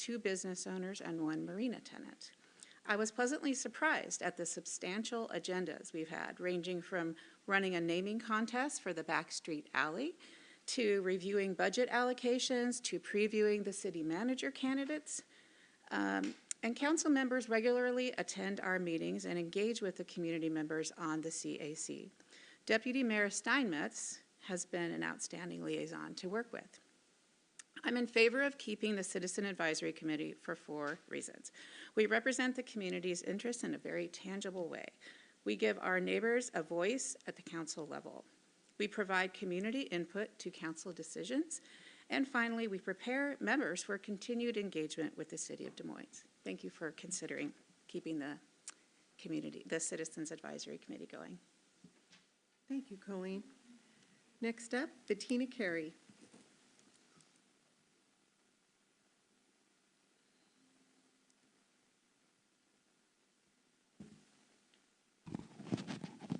2 business owners, and 1 marina tenant. I was pleasantly surprised at the substantial agendas we've had, ranging from running a naming contest for the Backstreet Alley, to reviewing budget allocations, to previewing the city manager candidates. And council members regularly attend our meetings and engage with the community members on the CAC. Deputy Mayor Steinmetz has been an outstanding liaison to work with. I'm in favor of keeping the Citizen Advisory Committee for 4 reasons. We represent the community's interests in a very tangible way. We give our neighbors a voice at the council level. We provide community input to council decisions. And finally, we prepare members for continued engagement with the City of Des Moines. Thank you for considering keeping the Citizens Advisory Committee going. Thank you, Colleen. Next up, Bettina Carey.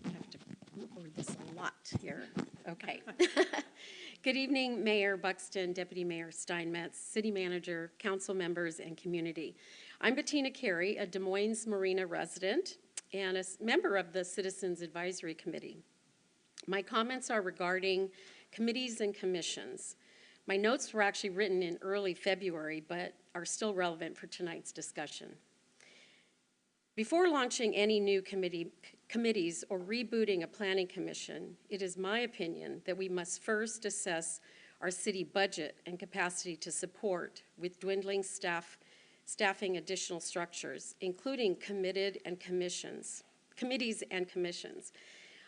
I have to record this a lot here. Okay. Good evening, Mayor Buxton, Deputy Mayor Steinmetz, City Manager, council members, and community. I'm Bettina Carey, a Des Moines Marina resident and a member of the Citizens Advisory Committee. My comments are regarding committees and commissions. My notes were actually written in early February, but are still relevant for tonight's discussion. Before launching any new committees or rebooting a planning commission, it is my opinion that we must first assess our city budget and capacity to support with dwindling staffing additional structures, including committees and commissions.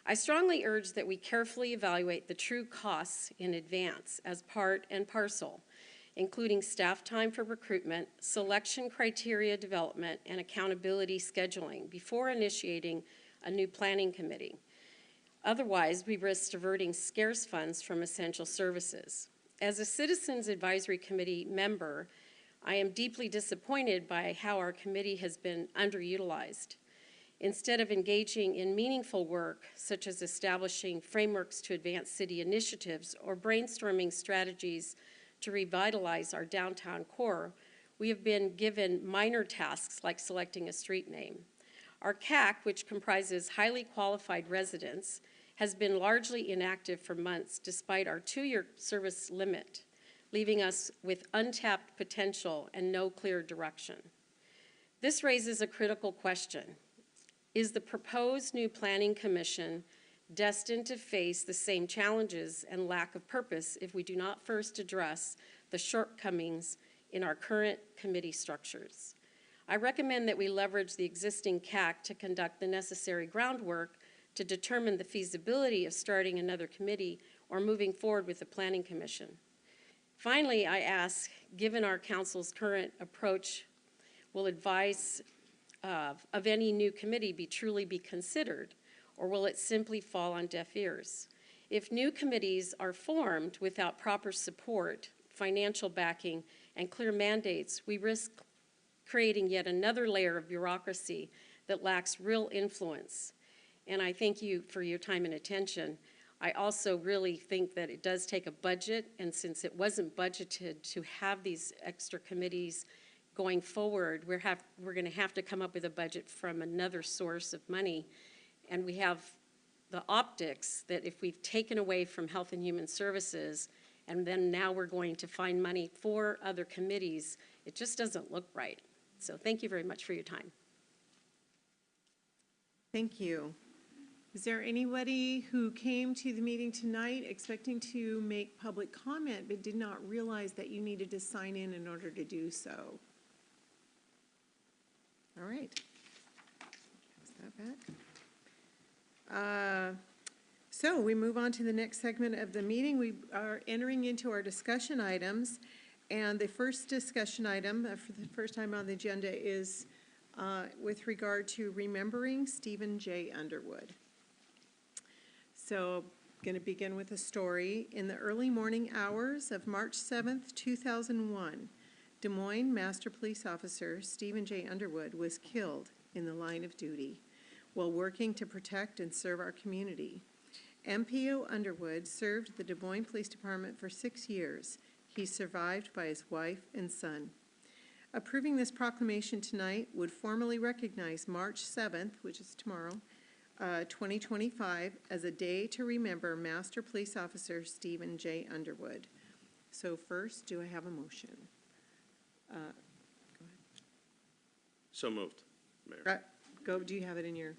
I strongly urge that we carefully evaluate the true costs in advance as part and parcel, including staff time for recruitment, selection criteria development, and accountability scheduling before initiating a new planning committee. Otherwise, we risk diverting scarce funds from essential services. As a Citizens Advisory Committee member, I am deeply disappointed by how our committee has been underutilized. Instead of engaging in meaningful work, such as establishing frameworks to advance city initiatives or brainstorming strategies to revitalize our downtown core, we have been given minor tasks like selecting a street name. Our CAC, which comprises highly qualified residents, has been largely inactive for months despite our 2-year service limit, leaving us with untapped potential and no clear direction. This raises a critical question. Is the proposed new planning commission destined to face the same challenges and lack of purpose if we do not first address the shortcomings in our current committee structures? I recommend that we leverage the existing CAC to conduct the necessary groundwork to determine the feasibility of starting another committee or moving forward with the Planning Commission. Finally, I ask, given our council's current approach, will advice of any new committee truly be considered, or will it simply fall on deaf ears? If new committees are formed without proper support, financial backing, and clear mandates, we risk creating yet another layer of bureaucracy that lacks real influence. And I thank you for your time and attention. I also really think that it does take a budget, and since it wasn't budgeted to have these extra committees going forward, we're going to have to come up with a budget from another source of money. And we have the optics that if we've taken away from Health and Human Services, and then now we're going to find money for other committees, it just doesn't look right. So thank you very much for your time. Thank you. Is there anybody who came to the meeting tonight expecting to make public comment but did not realize that you needed to sign in order to do so? All right. Pass that back. So we move on to the next segment of the meeting. We are entering into our discussion items, and the first discussion item for the first time on the agenda is with regard to remembering Stephen J. Underwood. So I'm going to begin with a story. In the early morning hours of March 7th, 2001, Des Moines Master Police Officer Stephen J. Underwood was killed in the line of duty while working to protect and serve our community. MPO Underwood served the Des Moines Police Department for 6 years. He's survived by his wife and son. Approving this proclamation tonight would formally recognize March 7th, which is tomorrow, 2025, as a day to remember Master Police Officer Stephen J. Underwood. So first, do I have a motion? So moved, Mayor. Do you have it in your,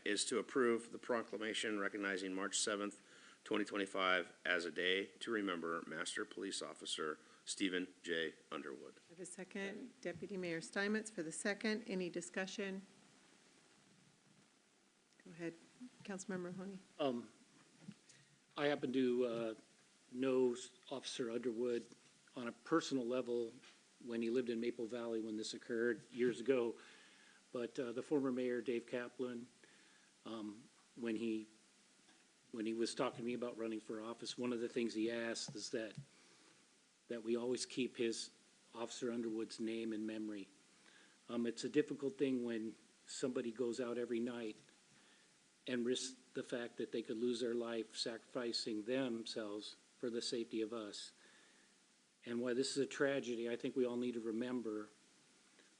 Is to approve the proclamation recognizing March 7th, 2025 as a day to remember Master Police Officer Stephen J. Underwood. have a second? Deputy Mayor Steinmetz for the second. Any discussion? Go ahead, Councilmember Mahoney. I happen to know Officer Underwood on a personal level when he lived in Maple Valley when this occurred years ago. But the former mayor, Dave Kaplan, when he was talking to me about running for office, one of the things he asked is that we always keep his Officer Underwood's name in memory. It's a difficult thing when somebody goes out every night and risks the fact that they could lose their life sacrificing themselves for the safety of us. And while this is a tragedy, I think we all need to remember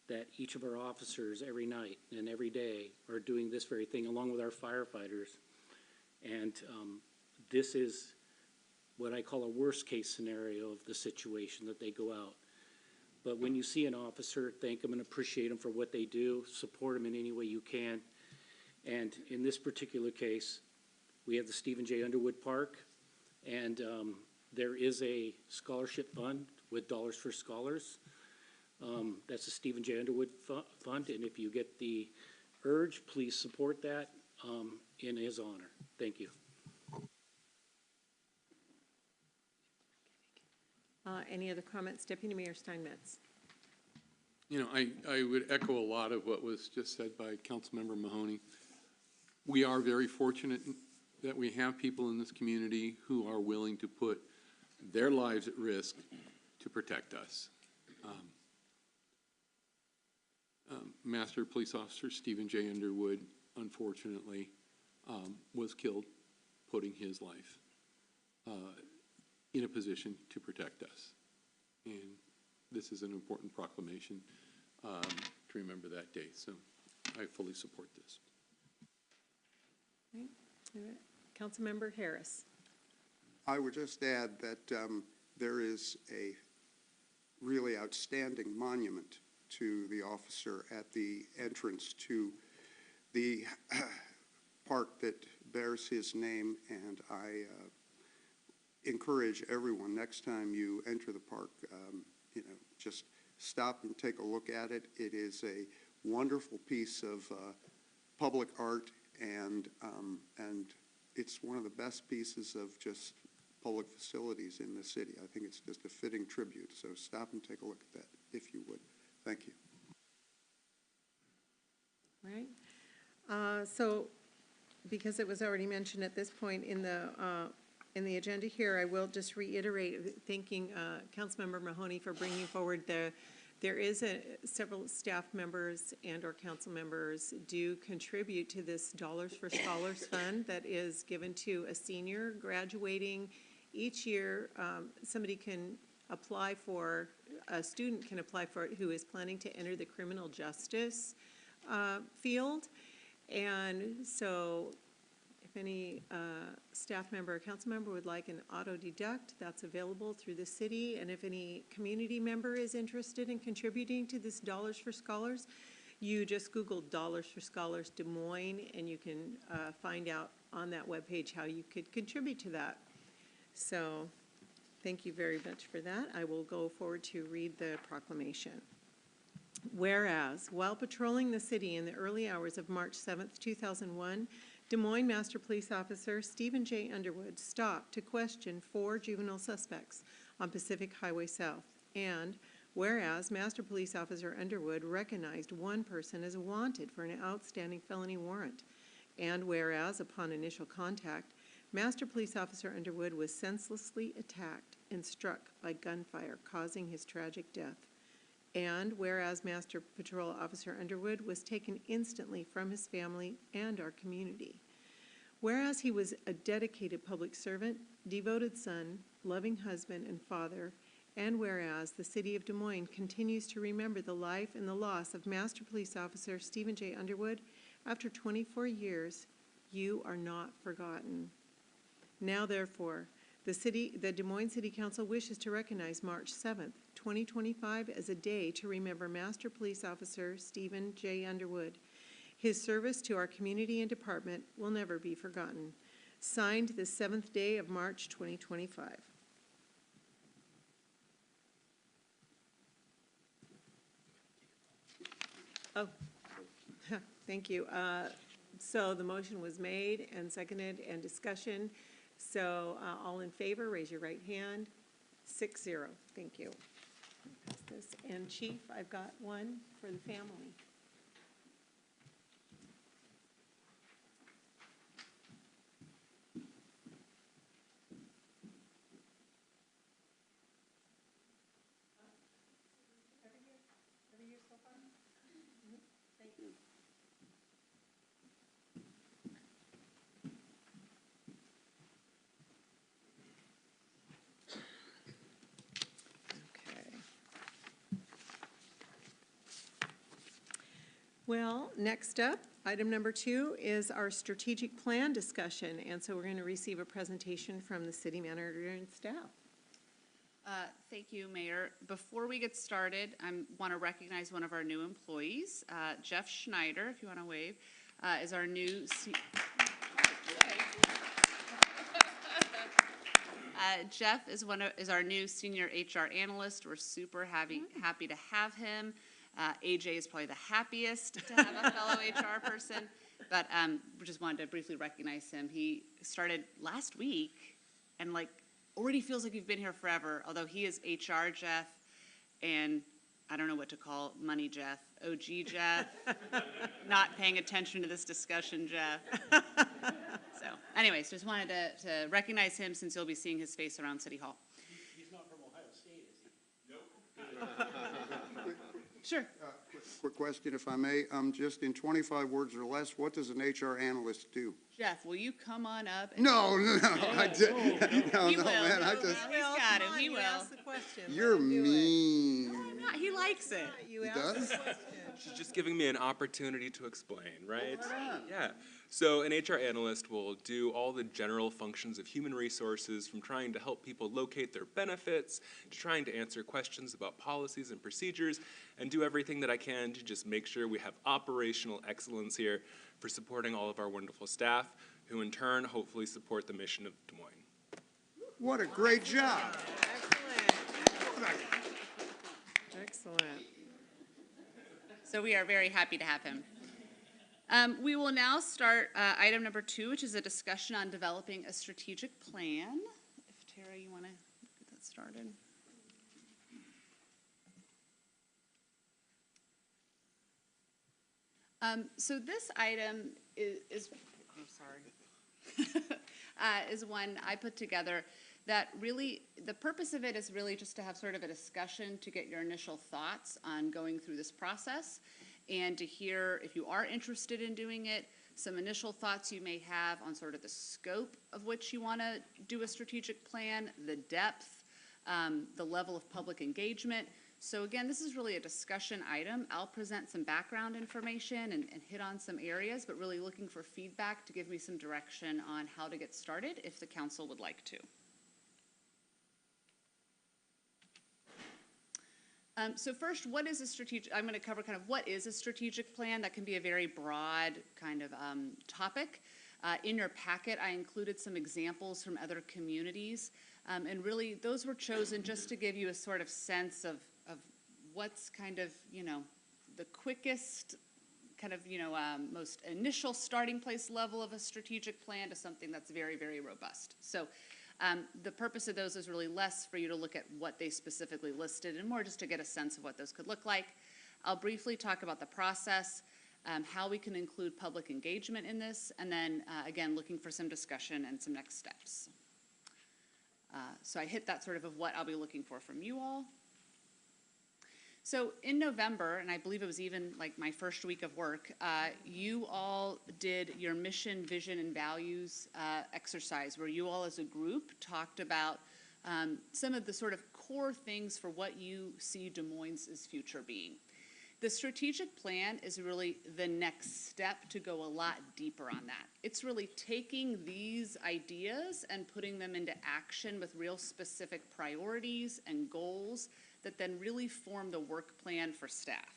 that each of our officers every night and every day are doing this very thing along with our firefighters. And this is what I call a worst case scenario of the situation that they go out. But when you see an officer, thank them and appreciate them for what they do, support them in any way you can. And in this particular case, we have the Stephen J. Underwood Park, and there is a scholarship fund with Dollars for Scholars. That's the Stephen J. Underwood Fund, and if you get the urge, please support that in his honor. Thank you. Any other comments? Deputy Mayor Steinmetz. You know, I would echo a lot of what was just said by Councilmember Mahoney. We are very fortunate that we have people in this community who are willing to put their lives at risk to protect us. Master Police Officer Stephen J. Underwood, unfortunately, was killed putting his life in a position to protect us. And this is an important proclamation to remember that day. So I fully support this. Okay. Councilmember Harris. I would just add that there is a really outstanding monument to the officer at the entrance to the park that bears his name, and I encourage everyone, next time you enter the park, just stop and take a look at it. It is a wonderful piece of public art, and it's one of the best pieces of just public facilities in the city. I think it's just a fitting tribute. So stop and take a look at that, if you would. Thank you. All right. So because it was already mentioned at this point in the agenda here, I will just reiterate thanking Councilmember Mahoney for bringing forward there is several staff members and or council members do contribute to this Dollars for Scholars Fund that is given to a senior graduating each year. Somebody can apply for, a student can apply for it who is planning to enter the criminal justice field. And so if any staff member or council member would like an auto deduct, that's available through the city. And if any community member is interested in contributing to this Dollars for Scholars, you just Google Dollars for Scholars Des Moines, and you can find out on that webpage how you could contribute to that. So thank you very much for that. I will go forward to read the proclamation. Whereas, while patrolling the city in the early hours of March 7th, 2001, Des Moines Master Police Officer Stephen J. Underwood stopped to question 4 juvenile suspects on Pacific Highway South. And whereas Master Police Officer Underwood recognized one person as wanted for an outstanding felony warrant. And whereas, upon initial contact, Master Police Officer Underwood was senselessly attacked and struck by gunfire, causing his tragic death. And whereas Master Patrol Officer Underwood was taken instantly from his family and our community. Whereas he was a dedicated public servant, devoted son, loving husband and father, And whereas the City of Des Moines continues to remember the life and the loss of Master Police Officer Stephen J. Underwood, after 24 years, you are not forgotten. Now therefore, the Des Moines City Council wishes to recognize March 7th, 2025 as a day to remember Master Police Officer Stephen J. Underwood. His service to our community and department will never be forgotten. Signed the 7th day of March 2025. Oh, thank you. So the motion was made and seconded and discussion. So all in favor, raise your right hand. 6-0. Thank you. Pass this. And Chief, I've got one for the family. Well, next up, item number 2 is our strategic plan discussion. And so we're going to receive a presentation from the city manager and staff. Thank you, Mayor. Before we get started, I want to recognize one of our new employees, Jeff Schneider, if you want to wave, is our new Jeff is our new senior HR analyst. We're super happy to have him. AJ is probably the happiest to have a fellow HR person, but we just wanted to briefly recognize him. He started last week and already feels like you've been here forever, although he is HR Jeff and I don't know what to call Money Jeff, OG Jeff, not paying attention to this discussion Jeff. So anyways, just wanted to recognize him since you'll be seeing his face around City Hall. He's not from Ohio State, is he? Nope. Sure. Quick question, if I may. Just in 25 words or less, what does an HR analyst do? Jeff, will you come on up? No, I did. No, He will. man, I He just, will. He's got it. He will. Ask the question. Let you're him do it. mean. He likes it. You He ask does? the question. She's just giving me an opportunity to explain, right? Yeah. So an HR analyst will do all the general functions of human resources, from trying to help people locate their benefits, to trying to answer questions about policies and procedures, and do everything that I can to just make sure we have operational excellence here for supporting all of our wonderful staff, who in turn hopefully support the mission of Des Moines. What a great job. Excellent. Excellent. So we are very happy to have him. We will now start item number 2, which is a discussion on developing a strategic plan. If Tara, you want to get that started. So this item is one I put together that really, the purpose of it is really just to have sort of a discussion to get your initial thoughts on going through this process and to hear, if you are interested in doing it, some initial thoughts you may have on sort of the scope of which you want to do a strategic plan, the depth, the level of public engagement. So again, this is really a discussion item. I'll present some background information and hit on some areas, but really looking for feedback to give me some direction on how to get started if the council would like to. So first, what is a strategic, I'm going to cover kind of what is a strategic plan. That can be a very broad kind of topic. In your packet, I included some examples from other communities. And really, those were chosen just to give you a sort of sense of what's kind of, the quickest kind of, most initial starting place level of a strategic plan to something that's very, very robust. So the purpose of those is really less for you to look at what they specifically listed and more just to get a sense of what those could look like. I'll briefly talk about the process, how we can include public engagement in this, and then, again, looking for some discussion and some next steps. So I hit that sort of what I'll be looking for from you all. So in November, and I believe it was even like my first week of work, you all did your mission, vision, and values exercise where you all as a group talked about some of the sort of core things for what you see Des Moines' future being. The strategic plan is really the next step to go a lot deeper on that. It's really taking these ideas and putting them into action with real specific priorities and goals that then really form the work plan for staff.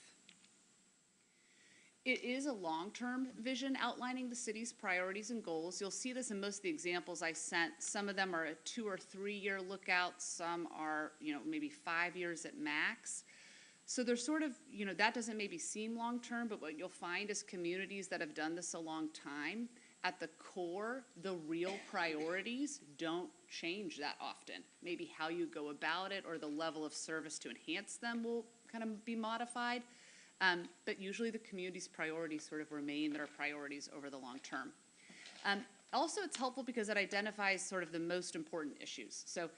It is a long-term vision outlining the city's priorities and goals. You'll see this in most of the examples I sent. Some of them are a 2 or 3 year lookout. Some are, maybe 5 years at max. So they're sort of, that doesn't maybe seem long-term, but what you'll find is communities that have done this a long time, at the core, the real priorities don't change that often. Maybe how you go about it or the level of service to enhance them will kind of be modified. But usually the community's priorities sort of remain their priorities over the long term. Also, it's helpful because it identifies sort of the most important issues. So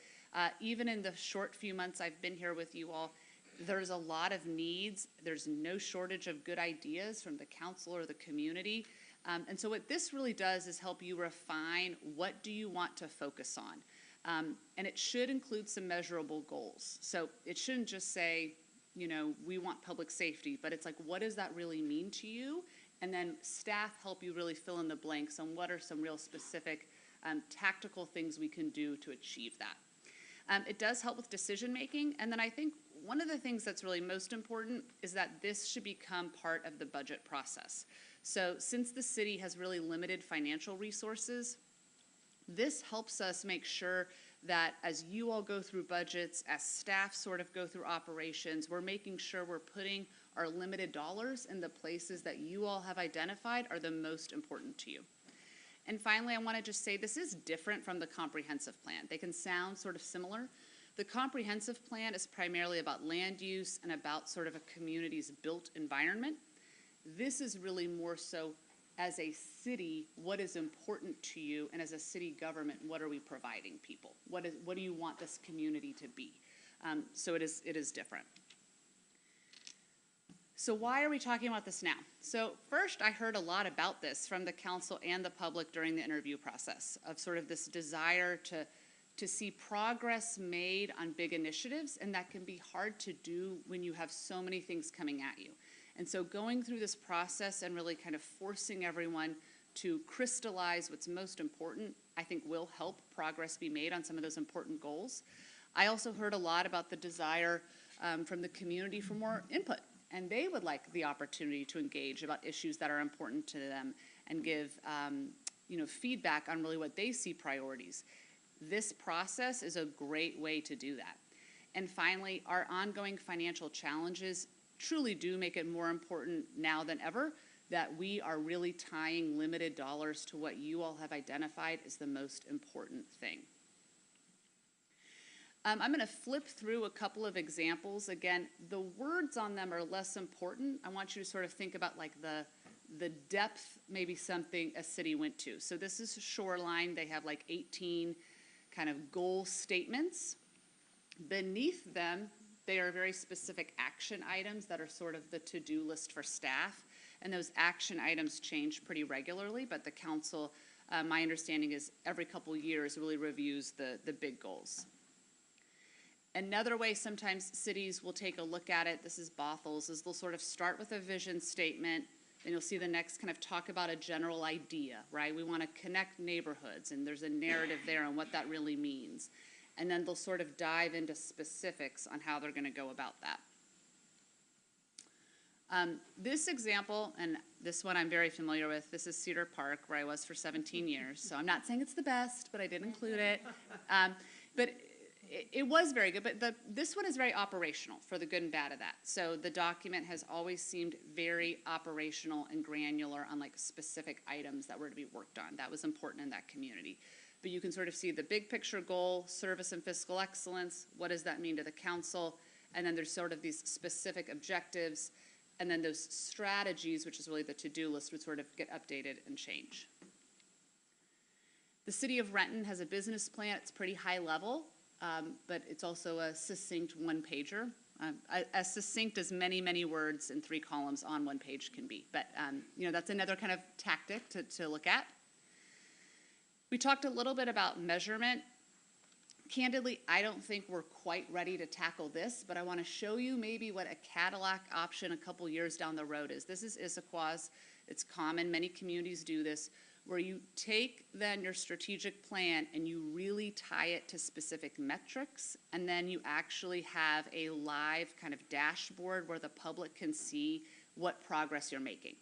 even in the short few months I've been here with you all, there's a lot of needs. There's no shortage of good ideas from the council or the community. And so what this really does is help you refine what do you want to focus on. And it should include some measurable goals. So it shouldn't just say, we want public safety, but it's like, what does that really mean to you? And then staff help you really fill in the blanks on what are some real specific tactical things we can do to achieve that. It does help with decision making. And then I think one of the things that's really most important is that this should become part of the budget process. So since the city has really limited financial resources, this helps us make sure that as you all go through budgets, as staff sort of go through operations, we're making sure we're putting our limited dollars in the places that you all have identified are the most important to you. And finally, I want to just say this is different from the comprehensive plan. They can sound sort of similar. The comprehensive plan is primarily about land use and about sort of a community's built environment. This is really more so as a city, what is important to you, and as a city government, what are we providing people? What do you want this community to be? So it is different. So why are we talking about this now? So first, I heard a lot about this from the council and the public during the interview process of sort of this desire to see progress made on big initiatives, and that can be hard to do when you have so many things coming at you. And so going through this process and really kind of forcing everyone to crystallize what's most important, I think will help progress be made on some of those important goals. I also heard a lot about the desire from the community for more input, and they would like the opportunity to engage about issues that are important to them and give feedback on really what they see priorities. This process is a great way to do that. And finally, our ongoing financial challenges truly do make it more important now than ever that we are really tying limited dollars to what you all have identified as the most important thing. I'm going to flip through a couple of examples. Again, the words on them are less important. I want you to sort of think about like the depth, maybe something a city went to. So this is Shoreline. They have like 18 kind of goal statements. Beneath them, they are very specific action items that are sort of the to-do list for staff. And those action items change pretty regularly, but the council, my understanding is every couple years really reviews the big goals. Another way sometimes cities will take a look at it, this is Bothel's, is they'll sort of start with a vision statement, then you'll see the next kind of talk about a general idea, right? We want to connect neighborhoods, and there's a narrative there on what that really means. And then they'll sort of dive into specifics on how they're going to go about that. This example, and this one I'm very familiar with, this is Cedar Park, where I was for 17 years. So I'm not saying it's the best, but I did include it. But it was very good, but this one is very operational for the good and bad of that. So the document has always seemed very operational and granular on like specific items that were to be worked on. That was important in that community. But you can sort of see the big picture goal, service and fiscal excellence, what does that mean to the council? And then there's sort of these specific objectives, and then those strategies, which is really the to-do list, would sort of get updated and change. The city of Renton has a business plan. It's pretty high level. But it's also a succinct one-pager, as succinct as many, many words in 3 columns on one page can be. But, that's another kind of tactic to look at. We talked a little bit about measurement. Candidly, I don't think we're quite ready to tackle this, but I want to show you maybe what a Cadillac option a couple years down the road is. This is Issaquah's. It's common. Many communities do this, where you take then your strategic plan and you really tie it to specific metrics, and then you actually have a live kind of dashboard where the public can see what progress you're making.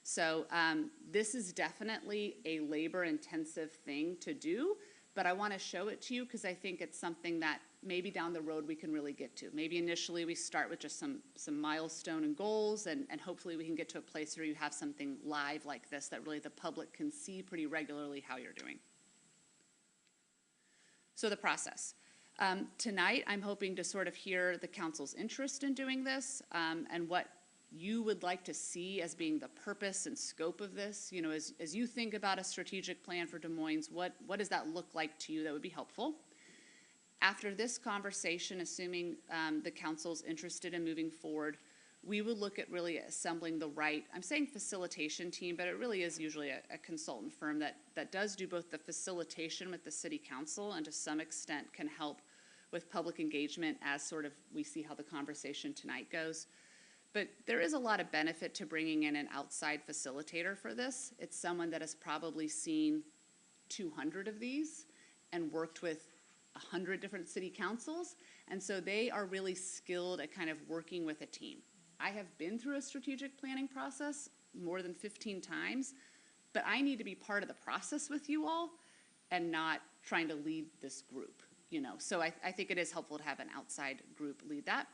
So this is definitely a labor-intensive thing to do, but I want to show it to you because I think it's something that maybe down the road we can really get to. Maybe initially we start with just some milestone and goals, and hopefully we can get to a place where you have something live like this that really the public can see pretty regularly how you're doing. So the process. Tonight I'm hoping to sort of hear the council's interest in doing this, and what you would like to see as being the purpose and scope of this. You know, as you think about a strategic plan for Des Moines, what does that look like to you that would be helpful? After this conversation, assuming the council's interested in moving forward, we would look at really assembling the right, I'm saying facilitation team, but it really is usually a consultant firm that does do both the facilitation with the city council and to some extent can help with public engagement as sort of we see how the conversation tonight goes. But there is a lot of benefit to bringing in an outside facilitator for this. It's someone that has probably seen 200 of these and worked with 100 different city councils. And so they are really skilled at kind of working with a team. I have been through a strategic planning process more than 15 times, but I need to be part of the process with you all and not trying to lead this group, you know. So I think it is helpful to have an outside group lead that.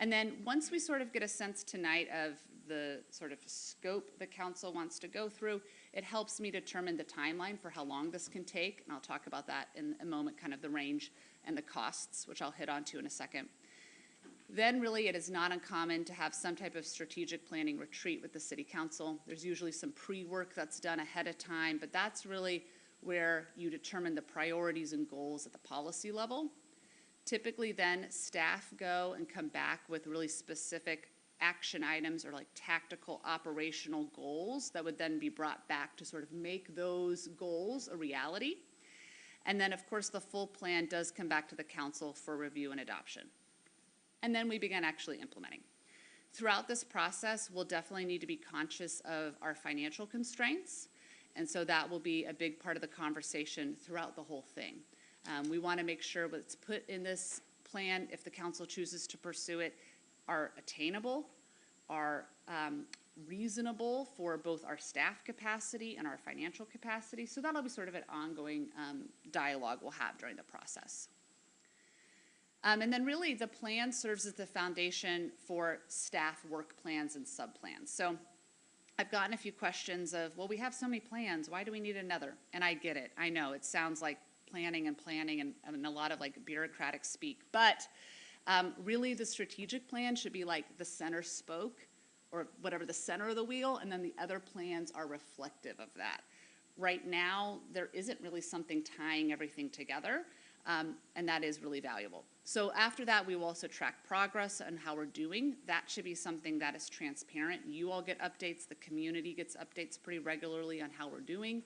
And then once we sort of get a sense tonight of the sort of scope the council wants to go through, it helps me determine the timeline for how long this can take, and I'll talk about that in a moment, kind of the range and the costs, which I'll hit on to in a second. Then really it is not uncommon to have some type of strategic planning retreat with the city council. There's usually some pre-work that's done ahead of time, but that's really where you determine the priorities and goals at the policy level. Typically then staff go and come back with really specific action items or like tactical operational goals that would then be brought back to sort of make those goals a reality. And then of course the full plan does come back to the council for review and adoption. And then we begin actually implementing. Throughout this process, we'll definitely need to be conscious of our financial constraints. And so that will be a big part of the conversation throughout the whole thing. We want to make sure what's put in this plan, if the council chooses to pursue it, are attainable, are reasonable for both our staff capacity and our financial capacity. So that'll be sort of an ongoing dialogue we'll have during the process. And then really the plan serves as the foundation for staff work plans and sub-plans. So I've gotten a few questions of, well, we have so many plans, why do we need another? And I get it, I know, it sounds like planning and a lot of like bureaucratic speak, but really the strategic plan should be like the center spoke or whatever, the center of the wheel, and then the other plans are reflective of that. Right now, there isn't really something tying everything together, and that is really valuable. So after that, we will also track progress and how we're doing. That should be something that is transparent. You all get updates, the community gets updates pretty regularly on how we're doing.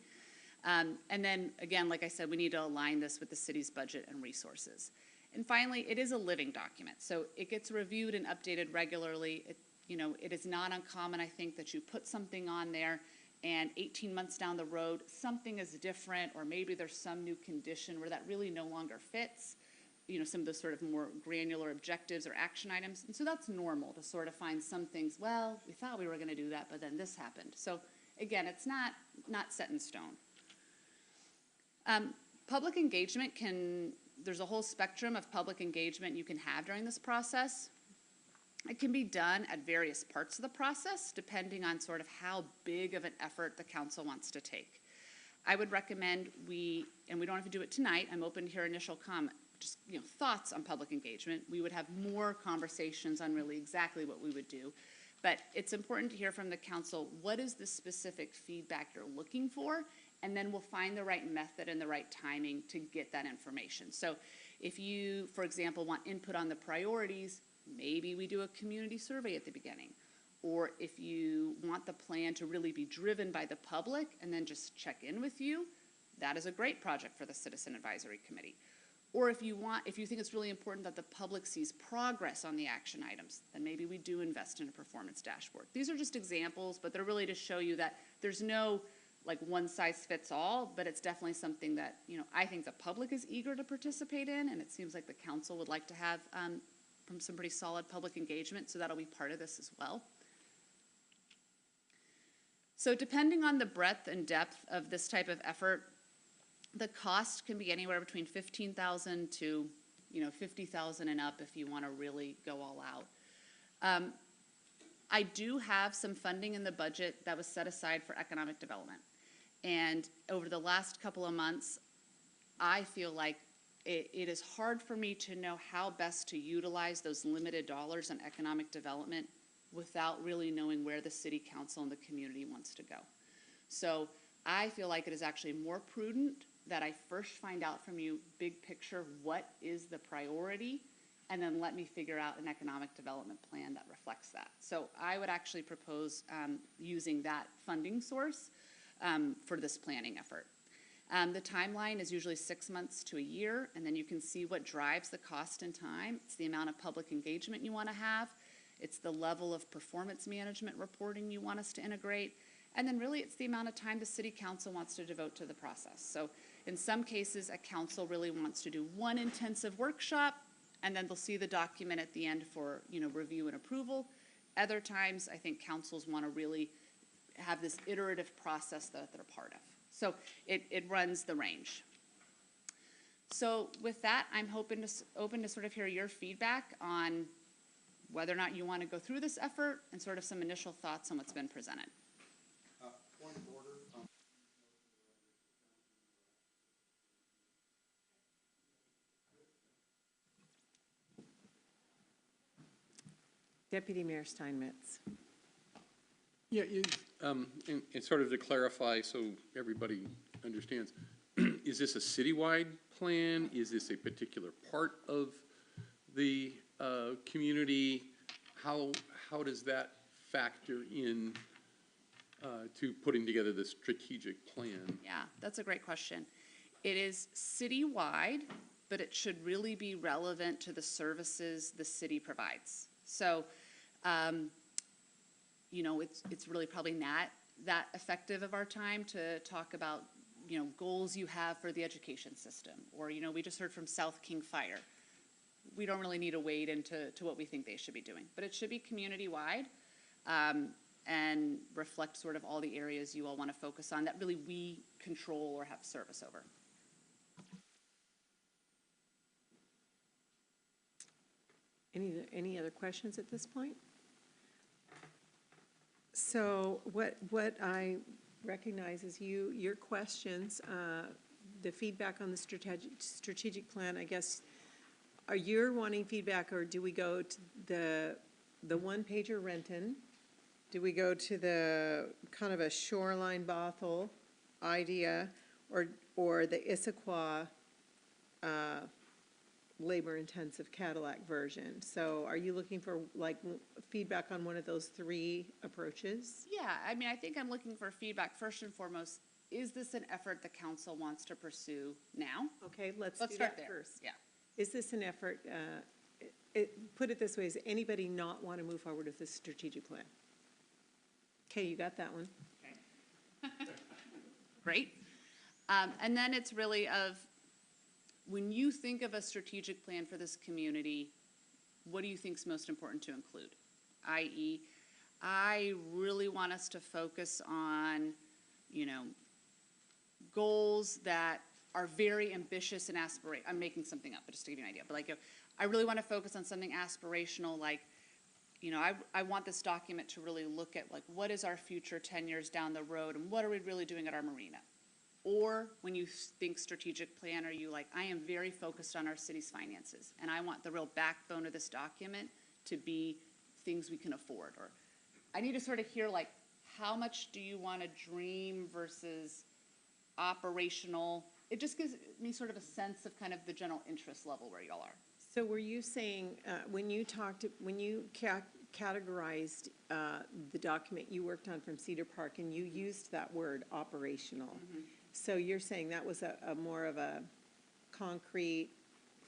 And then, again, like I said, we need to align this with the city's budget and resources. And finally, it is a living document, so it gets reviewed and updated regularly. It is not uncommon, I think, that you put something on there and 18 months down the road, something is different, or maybe there's some new condition where that really no longer fits, some of those sort of more granular objectives or action items. And so that's normal to sort of find some things, well, we thought we were going to do that, but then this happened. So again, it's not set in stone. Public engagement there's a whole spectrum of public engagement you can have during this process. It can be done at various parts of the process, depending on sort of how big of an effort the council wants to take. I would recommend and we don't have to do it tonight, I'm open to hear initial comment, just thoughts on public engagement. We would have more conversations on really exactly what we would do. But it's important to hear from the council, what is the specific feedback you're looking for? And then we'll find the right method and the right timing to get that information. So if you, for example, want input on the priorities, maybe we do a community survey at the beginning. Or if you want the plan to really be driven by the public and then just check in with you, that is a great project for the Citizen Advisory Committee. Or if you think it's really important that the public sees progress on the action items, then maybe we do invest in a performance dashboard. These are just examples, but they're really to show you that there's no like one size fits all, but it's definitely something that, I think the public is eager to participate in, and it seems like the council would like to have from some pretty solid public engagement, so that'll be part of this as well. So depending on the breadth and depth of this type of effort, the cost can be anywhere between $15,000 to, $50,000 and up if you want to really go all out. I do have some funding in the budget that was set aside for economic development. And over the last couple of months, I feel like it is hard for me to know how best to utilize those limited dollars on economic development without really knowing where the city council and the community wants to go. So I feel like it is actually more prudent that I first find out from you, big picture, what is the priority, and then let me figure out an economic development plan that reflects that. So I would actually propose using that funding source for this planning effort. The timeline is usually 6 months to a year, and then you can see what drives the cost and time. It's the amount of public engagement you want to have. It's the level of performance management reporting you want us to integrate. And then really it's the amount of time the city council wants to devote to the process. So in some cases, a council really wants to do one intensive workshop, and then they'll see the document at the end for review and approval. Other times, I think councils want to really have this iterative process that they're part of. So it runs the range. So with that, I'm open to sort of hear your feedback on whether or not you want to go through this effort and sort of some initial thoughts on what's been presented. Point of order. Deputy Mayor Steinmetz. Yeah, and sort of to clarify so everybody understands, is this a citywide plan? Is this a particular part of the community? How does that factor in to putting together the strategic plan? Yeah, that's a great question. It is citywide, but it should really be relevant to the services the city provides. So, it's really probably not that effective of our time to talk about, goals you have for the education system. Or, we just heard from South King Fire. We don't really need to wade into what we think they should be doing. But it should be community-wide and reflect sort of all the areas you all want to focus on that really we control or have service over. Any other questions at this point? So what I recognize is your questions, the feedback on the strategic plan, I guess, are you wanting feedback, or do we go to the one-pager Renton? Do we go to the kind of a shoreline Bothell idea, or the Issaquah labor-intensive Cadillac version? So are you looking for like feedback on one of those three approaches? Yeah, I mean, I think I'm looking for feedback first and foremost. Is this an effort the council wants to pursue now? Okay, let's do start that there. first. Yeah. Is this an effort, put it this way, does anybody not want to move forward with this strategic plan? Okay, you got that one. Okay. Great. And then it's really when you think of a strategic plan for this community, what do you think is most important to include? I.e., I really want us to focus on, goals that are very ambitious and aspirational. I'm making something up, but just to give you an idea. But I really want to focus on something aspirational, like, I want this document to really look at what is our future 10 years down the road and what are we really doing at our marina? Or when you think strategic plan, are you like, I am very focused on our city's finances and I want the real backbone of this document to be things we can afford? Or I need to sort of hear how much do you want to dream versus operational? It just gives me sort of a sense of kind of the general interest level where y'all are. So were you saying, when you categorized the document you worked on from Cedar Park, and you used that word, operational, so you're saying that was a more of a concrete,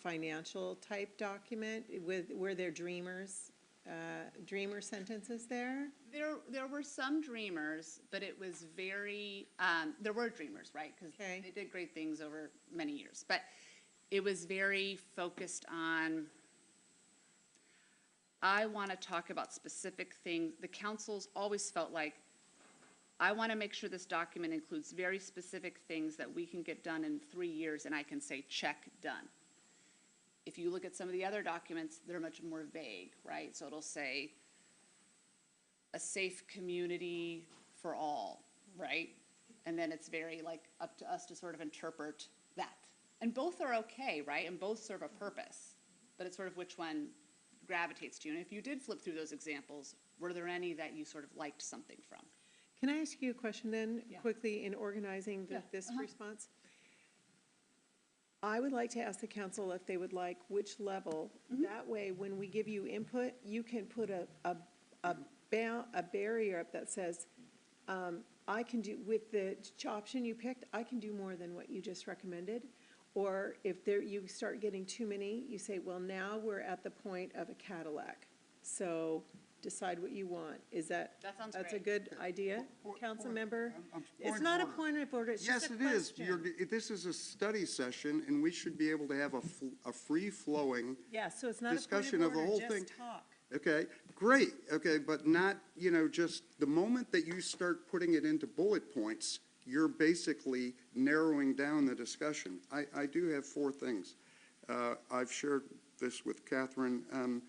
financial type document were there dreamer sentences there? There were some dreamers, but it was very, there were dreamers, right? Because Okay. they did great things over many years. But it was very focused on, I want to talk about specific things. The council's always felt like, I want to make sure this document includes very specific things that we can get done in 3 years, and I can say, check, done. If you look at some of the other documents, they're much more vague, right? So it'll say, a safe community for all, right? And then it's very like up to us to sort of interpret that. And both are okay, right? And both serve a purpose, but it's sort of which one gravitates to you. And if you did flip through those examples, were there any that you sort of liked something from? Can I ask you a question then, Yeah. quickly, in organizing Yeah, this response? I would like to ask the council if they would like which level. That way, when we give you input, you can put a barrier up that says, I can do, with the option you picked, I can do more than what you just recommended. Or if you start getting too many, you say, well, now we're at the point of a Cadillac. So decide what you want. Is that? That sounds That's a great. good idea, council member? It's point not a of order. point of order, it's Yes, just a it is. question. This is a study session, and we should be able to have a free-flowing, Yeah, so it's not a point discussion of of the order, whole just thing. talk. okay, great, okay, but not, just the moment that you start putting it into bullet points, you're basically narrowing down the discussion. I do have 4 things. I've shared this with Catherine.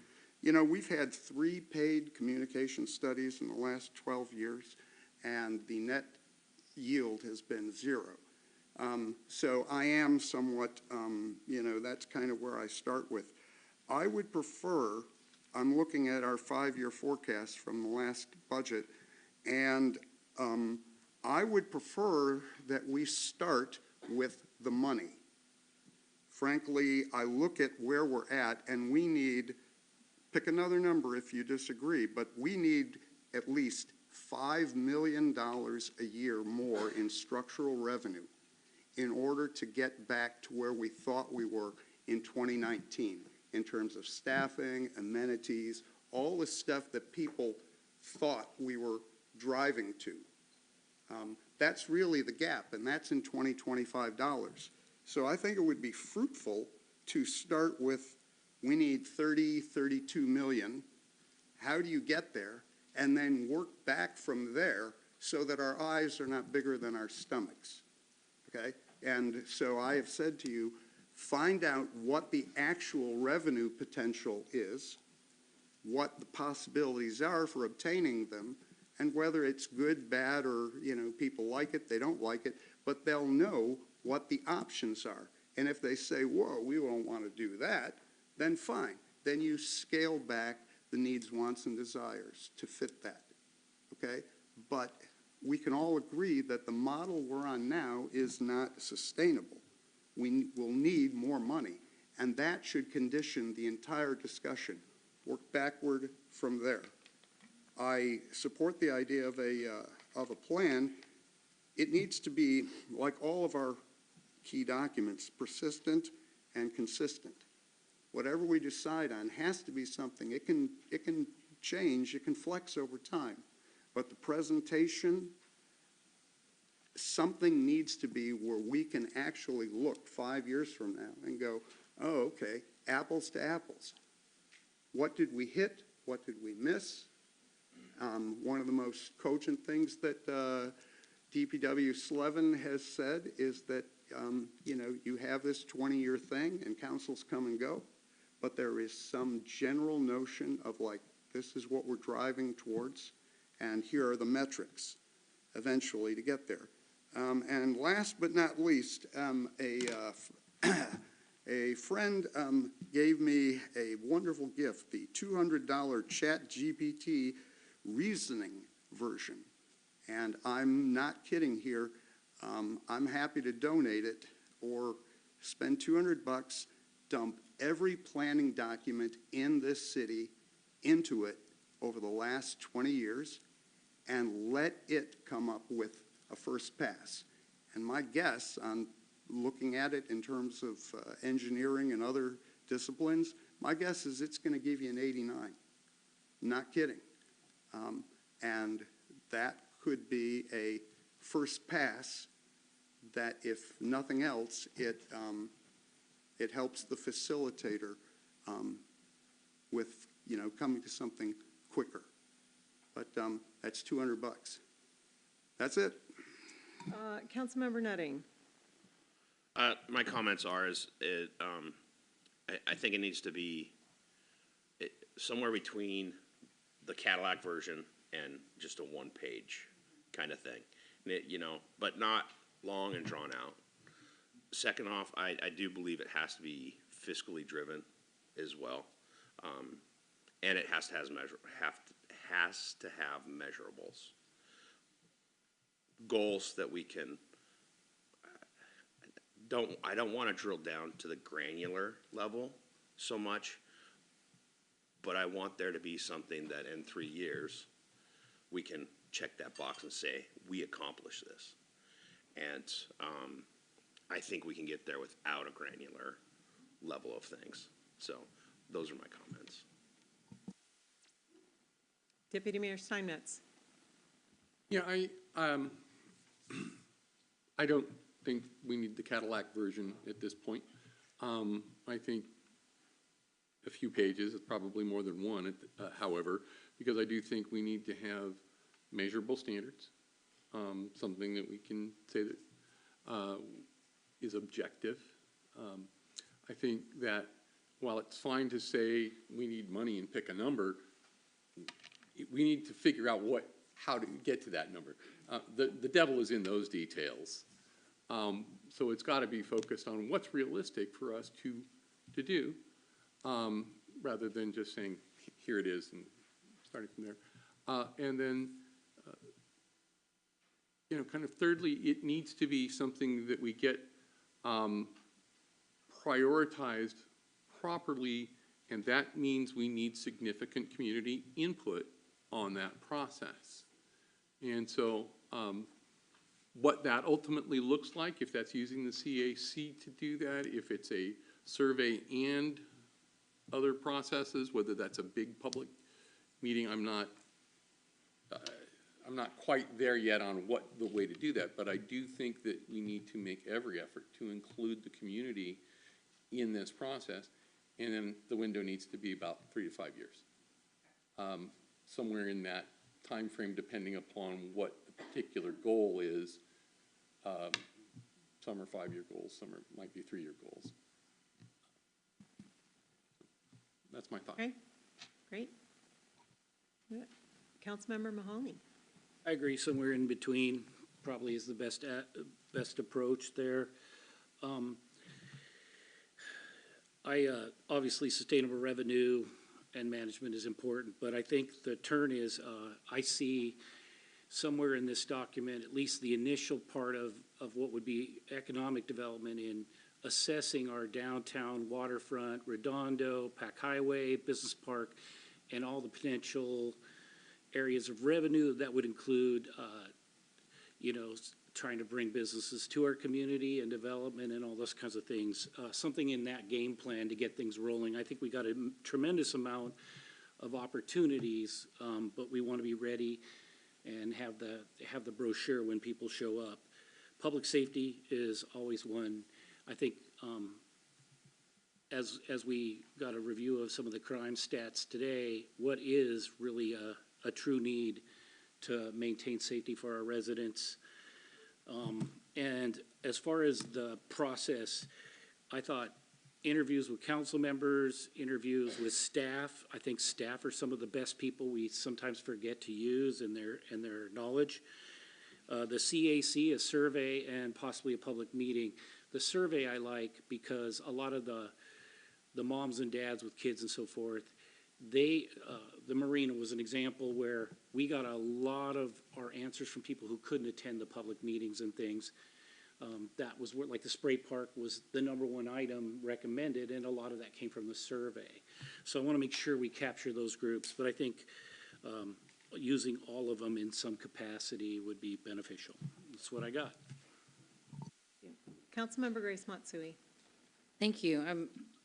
We've had 3 paid communication studies in the last 12 years, and the net yield has been 0. So I am somewhat, that's kind of where I start with. I would prefer, I'm looking at our 5-year forecast from the last budget, and I would prefer that we start with the money. Frankly, I look at where we're at, and we need, pick another number if you disagree, but we need at least $5 million a year more in structural revenue in order to get back to where we thought we were in 2019 in terms of staffing, amenities, all the stuff that people thought we were driving to. That's really the gap, and that's in $20-25. So I think it would be fruitful to start with, we need 32 million. How do you get there? And then work back from there so that our eyes are not bigger than our stomachs, okay? And so I have said to you, find out what the actual revenue potential is, what the possibilities are for obtaining them, and whether it's good, bad, or, people like it, they don't like it, but they'll know what the options are. And if they say, whoa, we won't want to do that, then fine. Then you scale back the needs, wants, and desires to fit that, okay? But we can all agree that the model we're on now is not sustainable. We will need more money, and that should condition the entire discussion. Work backward from there. I support the idea of a plan. It needs to be, like all of our key documents, persistent and consistent. Whatever we decide on has to be something. It can change, it can flex over time. But the presentation, something needs to be where we can actually look 5 years from now and go, oh, okay, apples to apples. What did we hit? What did we miss? One of the most cogent things that DPW Slevin has said is that, you have this 20-year thing and councils come and go, but there is some general notion of like, this is what we're driving towards, and here are the metrics eventually to get there. And last but not least, a friend gave me a wonderful gift, the $200 ChatGPT reasoning version. And I'm not kidding here. I'm happy to donate it or spend $200, dump every planning document in this city into it over the last 20 years and let it come up with a first pass. And my guess on looking at it in terms of engineering and other disciplines, my guess is it's going to give you an 89. Not kidding. And that could be a first pass that, if nothing else, it helps the facilitator with, coming to something quicker. But that's $200. That's it. Councilmember Nutting. My comments are I think it needs to be somewhere between the Cadillac version and just a one-page kind of thing, but not long and drawn out. Second off, I do believe it has to be fiscally driven as well, and it has to have measurables, goals that we can. I don't want to drill down to the granular level so much, but I want there to be something that in 3 years we can check that box and say we accomplished this. And I think we can get there without a granular level of things. So those are my comments. Deputy Mayor Steinmetz. Yeah, I don't think we need the Cadillac version at this point. I think a few pages is probably more than one, however, because I do think we need to have measurable standards, something that we can say that is objective. I think that while it's fine to say we need money and pick a number, we need to figure out how to get to that number. The devil is in those details. So it's got to be focused on what's realistic for us to do, rather than just saying, here it is, and starting from there. And then, kind of thirdly, it needs to be something that we get prioritized properly, and that means we need significant community input on that process. And so what that ultimately looks like, if that's using the CAC to do that, if it's a survey and other processes, whether that's a big public meeting, I'm not quite there yet on what the way to do that, but I do think that we need to make every effort to include the community in this process, and then the window needs to be about 3 to 5 years. Somewhere in that time frame, depending upon what the particular goal is. Some are 5-year goals, some might be 3-year goals. That's my thought. Okay, great. Councilmember Mahoney. I agree, somewhere in between probably is the best approach there. Obviously sustainable revenue and management is important, but I think the turn is, I see somewhere in this document, at least the initial part of what would be economic development in assessing our downtown waterfront, Redondo, Pack Highway, Business Park, and all the potential areas of revenue that would include, trying to bring businesses to our community and development and all those kinds of things. Something in that game plan to get things rolling. I think we got a tremendous amount of opportunities, but we want to be ready and have the brochure when people show up. Public safety is always one. I think as we got a review of some of the crime stats today, what is really a true need to maintain safety for our residents. And as far as the process, I thought interviews with council members, interviews with staff. I think staff are some of the best people we sometimes forget to use in their knowledge. The CAC, a survey, and possibly a public meeting. The survey I like because a lot of the moms and dads with kids and so forth, the marina was an example where we got a lot of our answers from people who couldn't attend the public meetings and things. That was where, like, the spray park was the #1 item recommended, and a lot of that came from the survey. So I want to make sure we capture those groups, but I think using all of them in some capacity would be beneficial. That's what I got. Councilmember Grace Matsui. Thank you.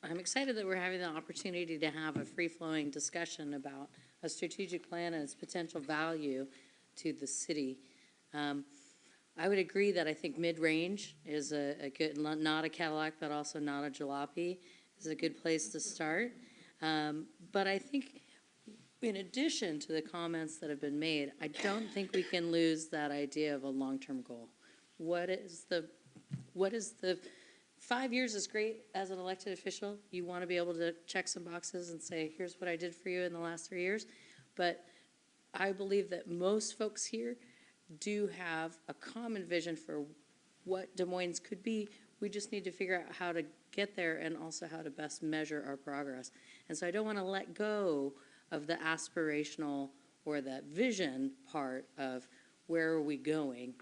I'm excited that we're having the opportunity to have a free-flowing discussion about a strategic plan and its potential value to the city. I would agree that I think mid-range is a good, not a Cadillac, but also not a jalopy, is a good place to start. But I think in addition to the comments that have been made, I don't think we can lose that idea of a long-term goal. What is the 5 years is great as an elected official. You want to be able to check some boxes and say, here's what I did for you in the last 3 years. But I believe that most folks here do have a common vision for what Des Moines could be. We just need to figure out how to get there and also how to best measure our progress. And so I don't want to let go of the aspirational or that vision part of where are we going.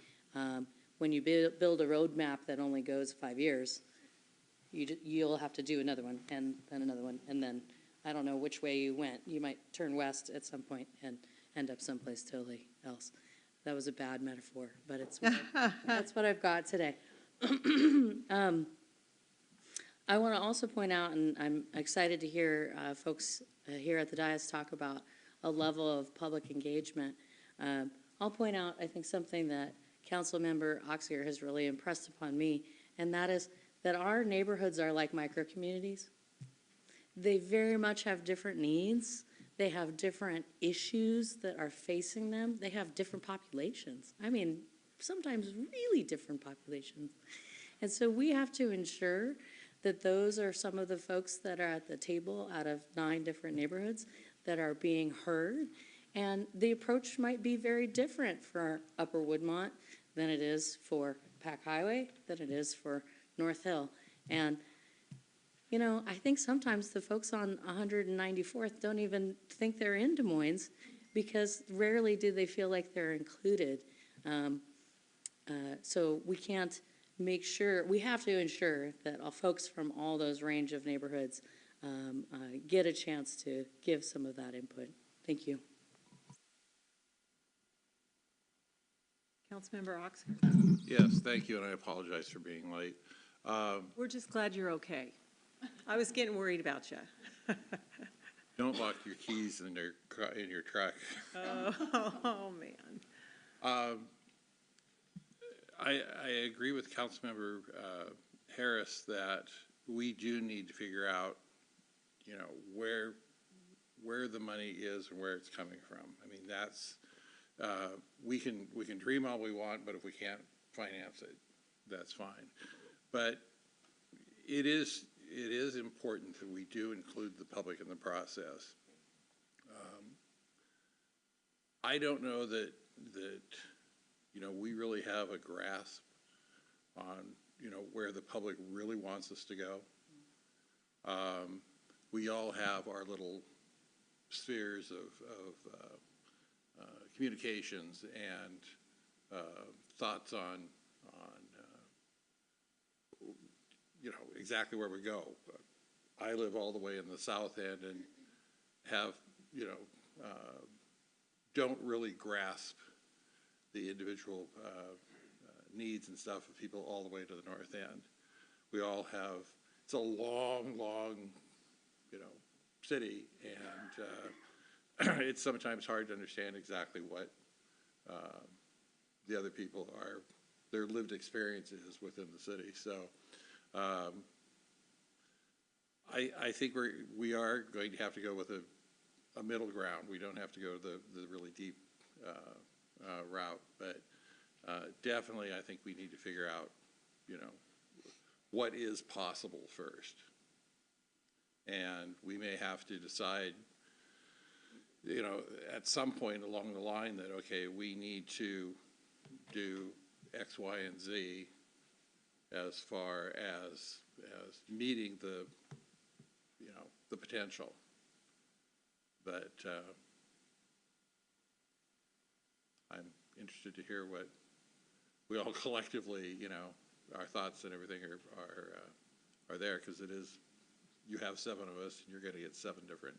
When you build a roadmap that only goes 5 years, you'll have to do another one and then another one, and then I don't know which way you went. You might turn west at some point and end up someplace totally else. That was a bad metaphor, but that's what I've got today. I want to also point out, and I'm excited to hear folks here at the dais talk about a level of public engagement. I'll point out, I think, something that Councilmember Oxier has really impressed upon me, and that is that our neighborhoods are like micro-communities. They very much have different needs. They have different issues that are facing them. They have different populations. I mean, sometimes really different populations. And so we have to ensure that those are some of the folks that are at the table out of 9 different neighborhoods that are being heard. And the approach might be very different for Upper Woodmont than it is for Pack Highway, than it is for North Hill. And, you know, I think sometimes the folks on 194th don't even think they're in Des Moines because rarely do they feel like they're included. So we can't make sure, we have to ensure that all folks from all those range of neighborhoods get a chance to give some of that input. Thank you. Councilmember Oxford. Yes, thank you, and I apologize for being late. We're just glad you're okay. I was getting worried about you. Don't lock your keys in your truck. Oh, man. I agree with Councilmember Harris that we do need to figure out, you know, where the money is and where it's coming from. I mean, that's we can dream all we want, but if we can't finance it, that's fine. But it is important that we do include the public in the process. I don't know that you know, we really have a grasp on, you know, where the public really wants us to go. We all have our little spheres of communications and thoughts on you know, exactly where we go. I live all the way in the south end and have, you know, don't really grasp the individual needs and stuff of people all the way to the north end. We all have, it's a long, long, you know, city, and it's sometimes hard to understand exactly what the other people are, their lived experiences within the city. So I think we are going to have to go with a middle ground. We don't have to go the really deep route, but definitely I think we need to figure out, you know, what is possible first. And we may have to decide, you know, at some point along the line that, okay, we need to do X, Y, and Z as far as meeting the, you know, the potential. But I'm interested to hear what we all collectively, you know, our thoughts and everything are there, because it is, you have 7 of us and you're going to get 7 different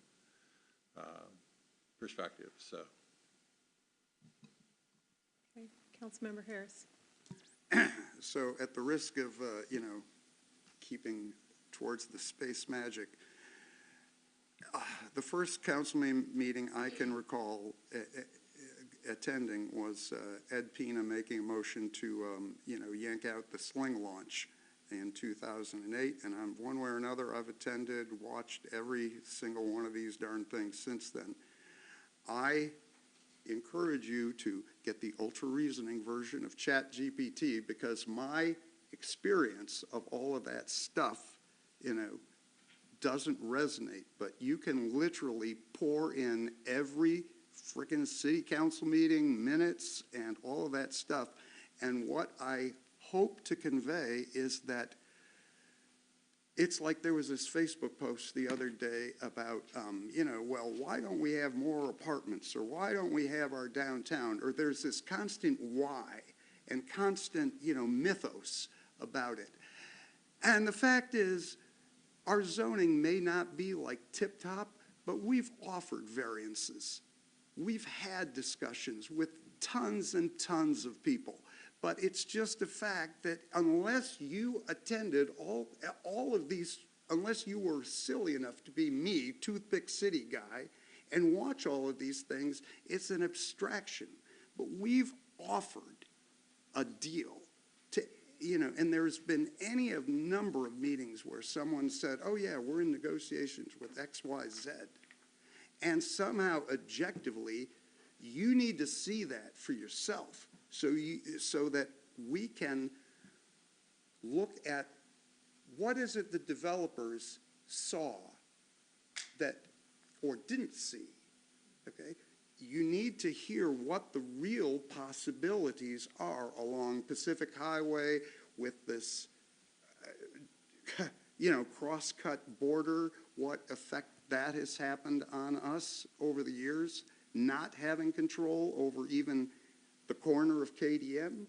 perspectives. So. Okay, Councilmember Harris. So at the risk of, you know, keeping towards the space magic. The first council meeting I can recall attending was Ed Pina making a motion to, yank out the sling launch in 2008. And one way or another, I've attended, watched every single one of these darn things since then. I encourage you to get the ultra reasoning version of ChatGPT, because my experience of all of that stuff, doesn't resonate. But you can literally pour in every frickin' city council meeting minutes and all of that stuff. And what I hope to convey is that it's like there was this Facebook post the other day about, well, why don't we have more apartments, or why don't we have our downtown? Or there's this constant why and constant, mythos about it. And the fact is, our zoning may not be like tip-top, but we've offered variances. We've had discussions with tons and tons of people. But it's just a fact that unless you attended all of these, unless you were silly enough to be me, Toothpick City guy, and watch all of these things, it's an abstraction. But we've offered a deal to, and there's been any of number of meetings where someone said, oh yeah, we're in negotiations with X, Y, Z. And somehow, objectively, you need to see that for yourself. So that we can look at what is it the developers saw that, or didn't see, okay? You need to hear what the real possibilities are along Pacific Highway with this, cross-cut border, what effect that has happened on us over the years, not having control over even the corner of KDM.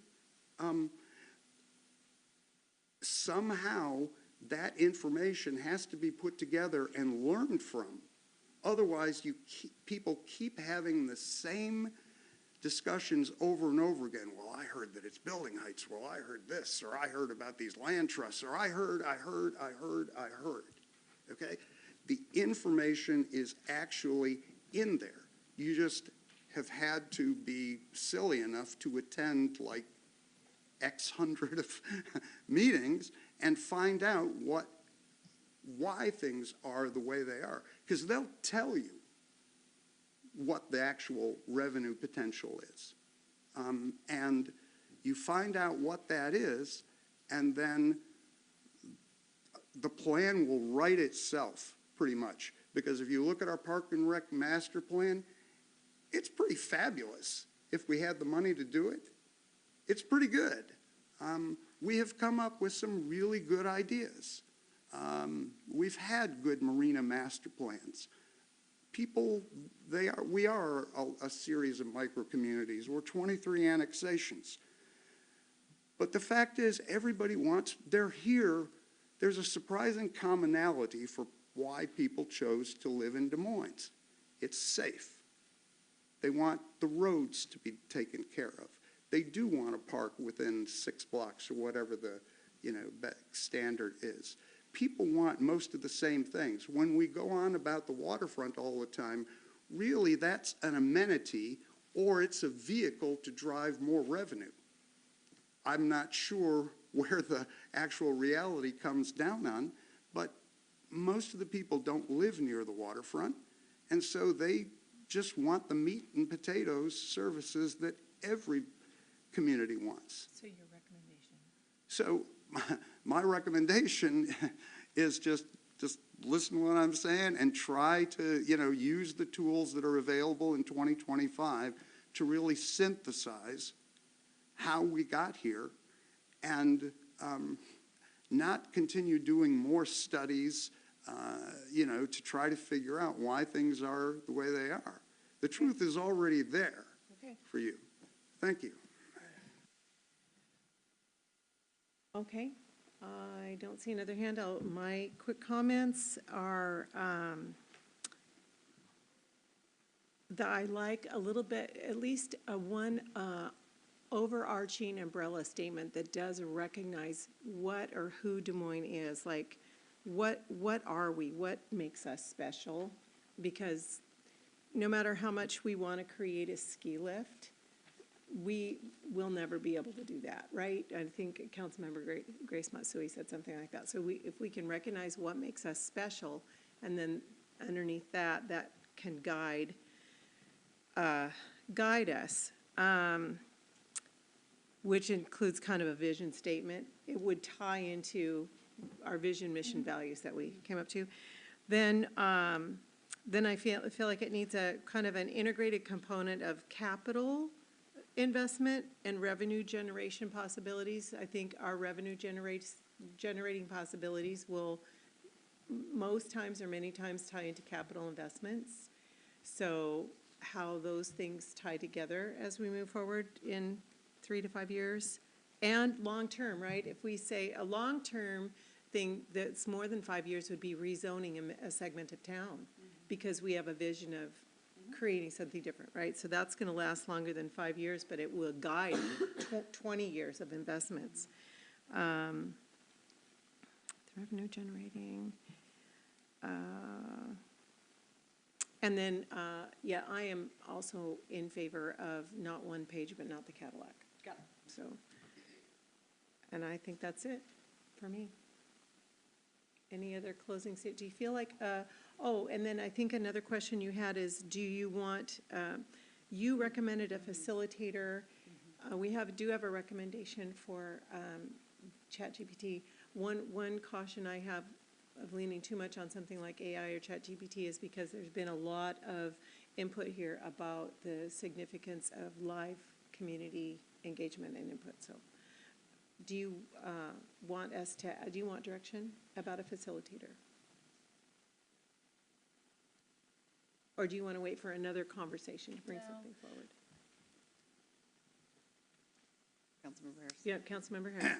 Somehow that information has to be put together and learned from. Otherwise, people keep having the same discussions over and over again. Well, I heard that it's building heights. Well, I heard this, or I heard about these land trusts, or I heard. Okay? The information is actually in there. You just have had to be silly enough to attend like X hundred of meetings and find out why things are the way they are. Because they'll tell you what the actual revenue potential is. And you find out what that is, and then the plan will write itself pretty much. Because if you look at our Park and Rec master plan, it's pretty fabulous. If we had the money to do it, it's pretty good. We have come up with some really good ideas. We've had good marina master plans. We are a series of micro-communities. We're 23 annexations. But the fact is, everybody they're here. There's a surprising commonality for why people chose to live in Des Moines. It's safe. They want the roads to be taken care of. They do want to park within 6 blocks or whatever the standard is. People want most of the same things. When we go on about the waterfront all the time, really that's an amenity, or it's a vehicle to drive more revenue. I'm not sure where the actual reality comes down on, but most of the people don't live near the waterfront, and so they just want the meat and potatoes services that every community wants. So your recommendation? So my recommendation is just listen to what I'm saying and try to, use the tools that are available in 2025 to really synthesize how we got here, and not continue doing more studies, to try to figure out why things are the way they are. The truth is already there for you. Thank you. Okay. I don't see another hand. My quick comments are that I like a little bit, at least one overarching umbrella statement that does recognize what or who Des Moines is. Like what are we? What makes us special? Because no matter how much we want to create a ski lift, we will never be able to do that, right? I think Councilmember Grace Matsui said something like that. So if we can recognize what makes us special, and then underneath that, that can guide us, which includes kind of a vision statement. It would tie into our vision, mission, values that we came up to. Then I feel like it needs a kind of an integrated component of capital investment and revenue generation possibilities. I think our revenue generating possibilities will most times or many times tie into capital investments. So how those things tie together as we move forward in 3 to 5 years, and long-term, right? If we say a long-term thing that's more than 5 years would be rezoning a segment of town, because we have a vision of creating something different, right? So that's going to last longer than 5 years, but it will guide 20 years of investments. The revenue generating. And then, yeah, I am also in favor of not one page, but not the Cadillac. Got it. So, and I think that's it for me. Any other closing statements? Do you feel like, oh, and then I think another question you had is, do you want, you recommended a facilitator. We do have a recommendation for ChatGPT. One caution I have of leaning too much on something like AI or ChatGPT is because there's been a lot of input here about the significance of live community engagement and input. So do you do you want direction about a facilitator? Or do you want to wait for another conversation to bring something forward? Councilmember Harris. Yeah, Councilmember Harris.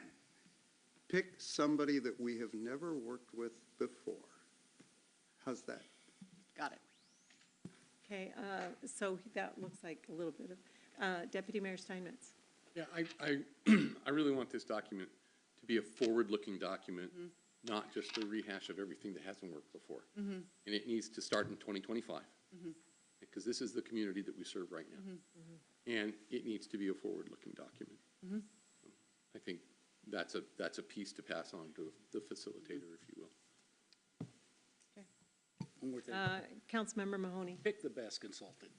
Pick somebody that we have never worked with before. How's that? Got it. Okay, so that looks like a little bit of, Deputy Mayor Steinmetz. Yeah, I really want this document to be a forward-looking document, not just a rehash of everything that hasn't worked before. And it needs to start in 2025, because this is the community that we serve right now. And it needs to be a forward-looking document. So I think that's a piece to pass on to the facilitator, if you will. One more thing. Councilmember Mahoney. Pick the best consultant.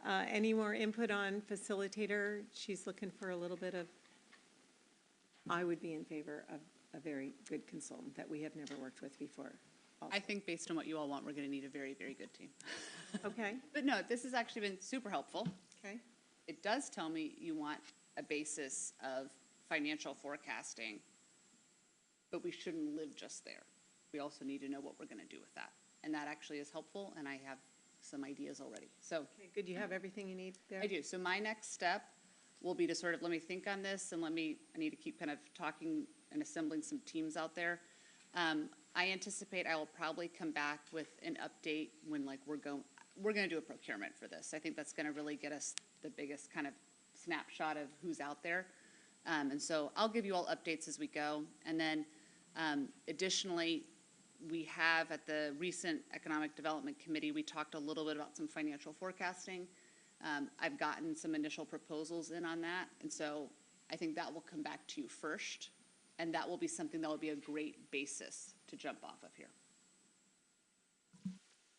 Any more input on facilitator? She's looking for a little bit of, I would be in favor of a very good consultant that we have never worked with before. I think based on what you all want, we're going to need a very, very good team. Okay, But no, this has actually been super helpful. okay. It does tell me you want a basis of financial forecasting, but we shouldn't live just there. We also need to know what we're going to do with that. And that actually is helpful, and I have some ideas already. So Okay, good, you have everything you need there? I do. So my next step will be to sort of let me think on this, and I need to keep kind of talking and assembling some teams out there. I anticipate I will probably come back with an update when we're going to do a procurement for this. I think that's going to really get us the biggest kind of snapshot of who's out there. And so I'll give you all updates as we go. And then additionally, we have at the recent Economic Development Committee, we talked a little bit about some financial forecasting. I've gotten some initial proposals in on that. And so I think that will come back to you first. And that will be something that will be a great basis to jump off of here.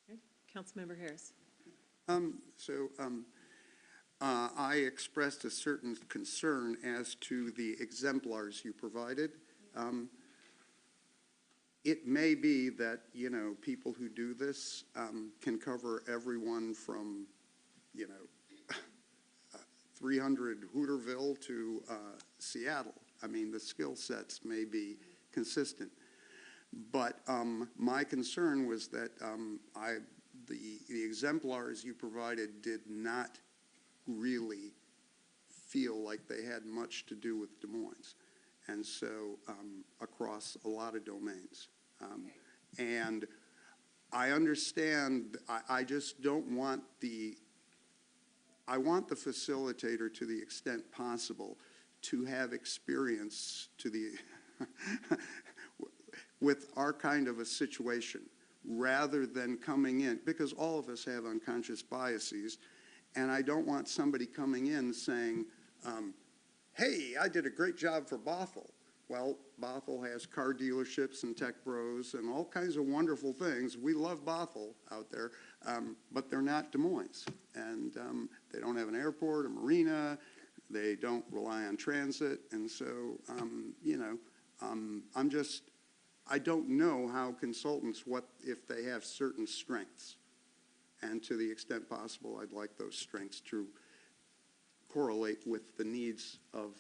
Okay. Councilmember Harris. I expressed a certain concern as to the exemplars you provided. It may be that, people who do this can cover everyone from, 300 Hooterville to Seattle. I mean, the skill sets may be consistent. But my concern was that the exemplars you provided did not really feel like they had much to do with Des Moines. And so across a lot of domains. And I understand, I just don't want I want the facilitator, to the extent possible, to have experience to the with our kind of a situation, rather than coming in, because all of us have unconscious biases, and I don't want somebody coming in saying, hey, I did a great job for Bothell. Well, Bothell has car dealerships and tech bros and all kinds of wonderful things. We love Bothell out there, but they're not Des Moines. And they don't have an airport, a marina. They don't rely on transit. And so, I don't know how consultants, if they have certain strengths. And to the extent possible, I'd like those strengths to correlate with the needs of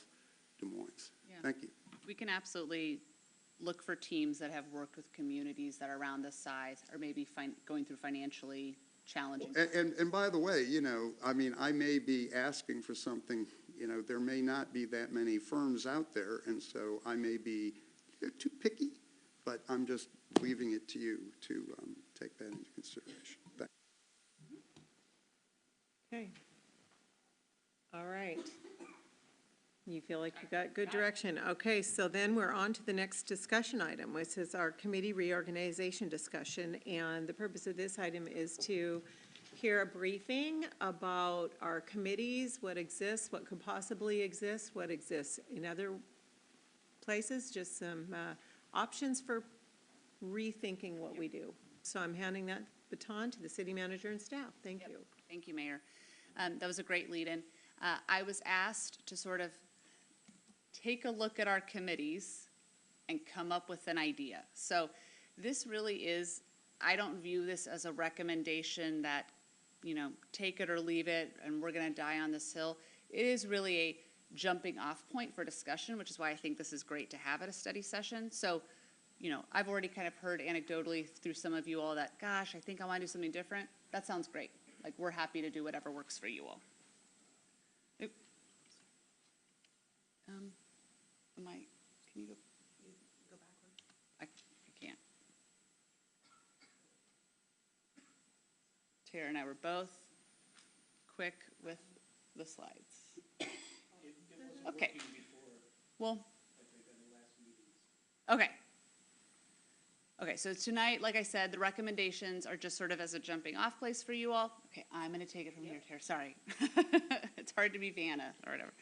Des Moines. Yeah. Thank you. We can absolutely look for teams that have worked with communities that are around this size or maybe going through financially challenging. And by the way, I may be asking for something, there may not be that many firms out there, and so I may be too picky, but I'm just leaving it to you to take that into consideration. Thank you. Okay. All right. You feel like you got good direction. Okay, so then we're on to the next discussion item, which is our committee reorganization discussion. And the purpose of this item is to hear a briefing about our committees, what exists, what could possibly exist, what exists in other places, just some options for rethinking what we do. So I'm handing that baton to the city manager and staff. Thank you. Thank you, Mayor. That was a great lead-in. I was asked to sort of take a look at our committees and come up with an idea. So this really is, I don't view this as a recommendation that, take it or leave it and we're going to die on this hill. It is really a jumping off point for discussion, which is why I think this is great to have at a study session. So, I've already kind of heard anecdotally through some of you all that, gosh, I think I want to do something different. That sounds great. Like, we're happy to do whatever works for you all. Can you go backwards? I can't. Tara and I were both quick with the slides. Okay. Well, okay. Okay, so tonight, like I said, the recommendations are just sort of as a jumping off place for you all. Okay, I'm going to take it from here, Tara. Sorry. It's hard to be Vanna or whatever.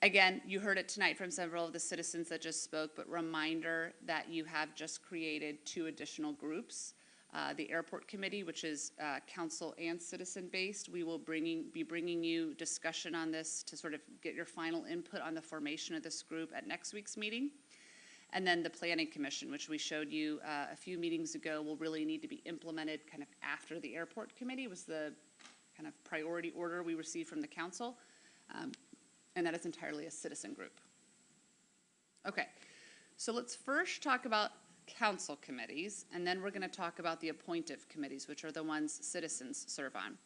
Again, you heard it tonight from several of the citizens that just spoke, but reminder that you have just created 2 additional groups. The Airport Committee, which is council and citizen-based, we will be bringing you discussion on this to sort of get your final input on the formation of this group at next week's meeting. And then the Planning Commission, which we showed you a few meetings ago, will really need to be implemented kind of after the Airport Committee, was the kind of priority order we received from the council. And that is entirely a citizen group. Okay, so let's first talk about council committees, and then we're going to talk about the appointive committees, which are the ones citizens serve on.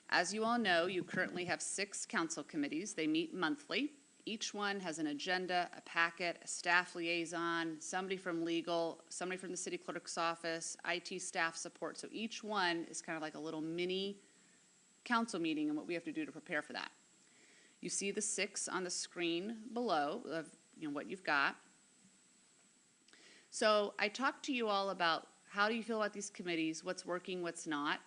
As you all know, you currently have 6 council committees. They meet monthly. Each one has an agenda, a packet, a staff liaison, somebody from legal, somebody from the city clerk's office, IT staff support. So each one is kind of like a little mini council meeting and what we have to do to prepare for that. You see the 6 on the screen below of what you've got. So I talked to you all about how do you feel about these committees, what's working, what's not.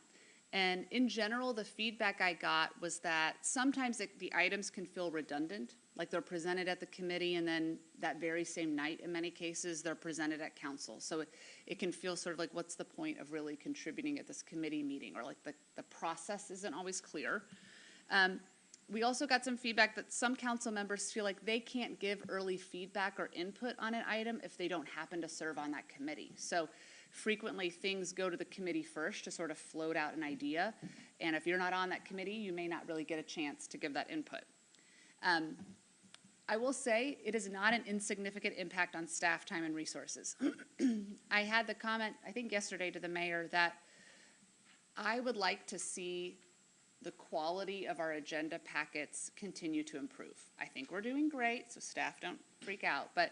And in general, the feedback I got was that sometimes the items can feel redundant, like they're presented at the committee and then that very same night, in many cases, they're presented at council. So it can feel sort of like, what's the point of really contributing at this committee meeting? Or like the process isn't always clear. We also got some feedback that some council members feel like they can't give early feedback or input on an item if they don't happen to serve on that committee. So frequently things go to the committee first to sort of float out an idea. And if you're not on that committee, you may not really get a chance to give that input. I will say it is not an insignificant impact on staff time and resources. I had the comment, I think yesterday, to the mayor that I would like to see the quality of our agenda packets continue to improve. I think we're doing great, so staff don't freak out, but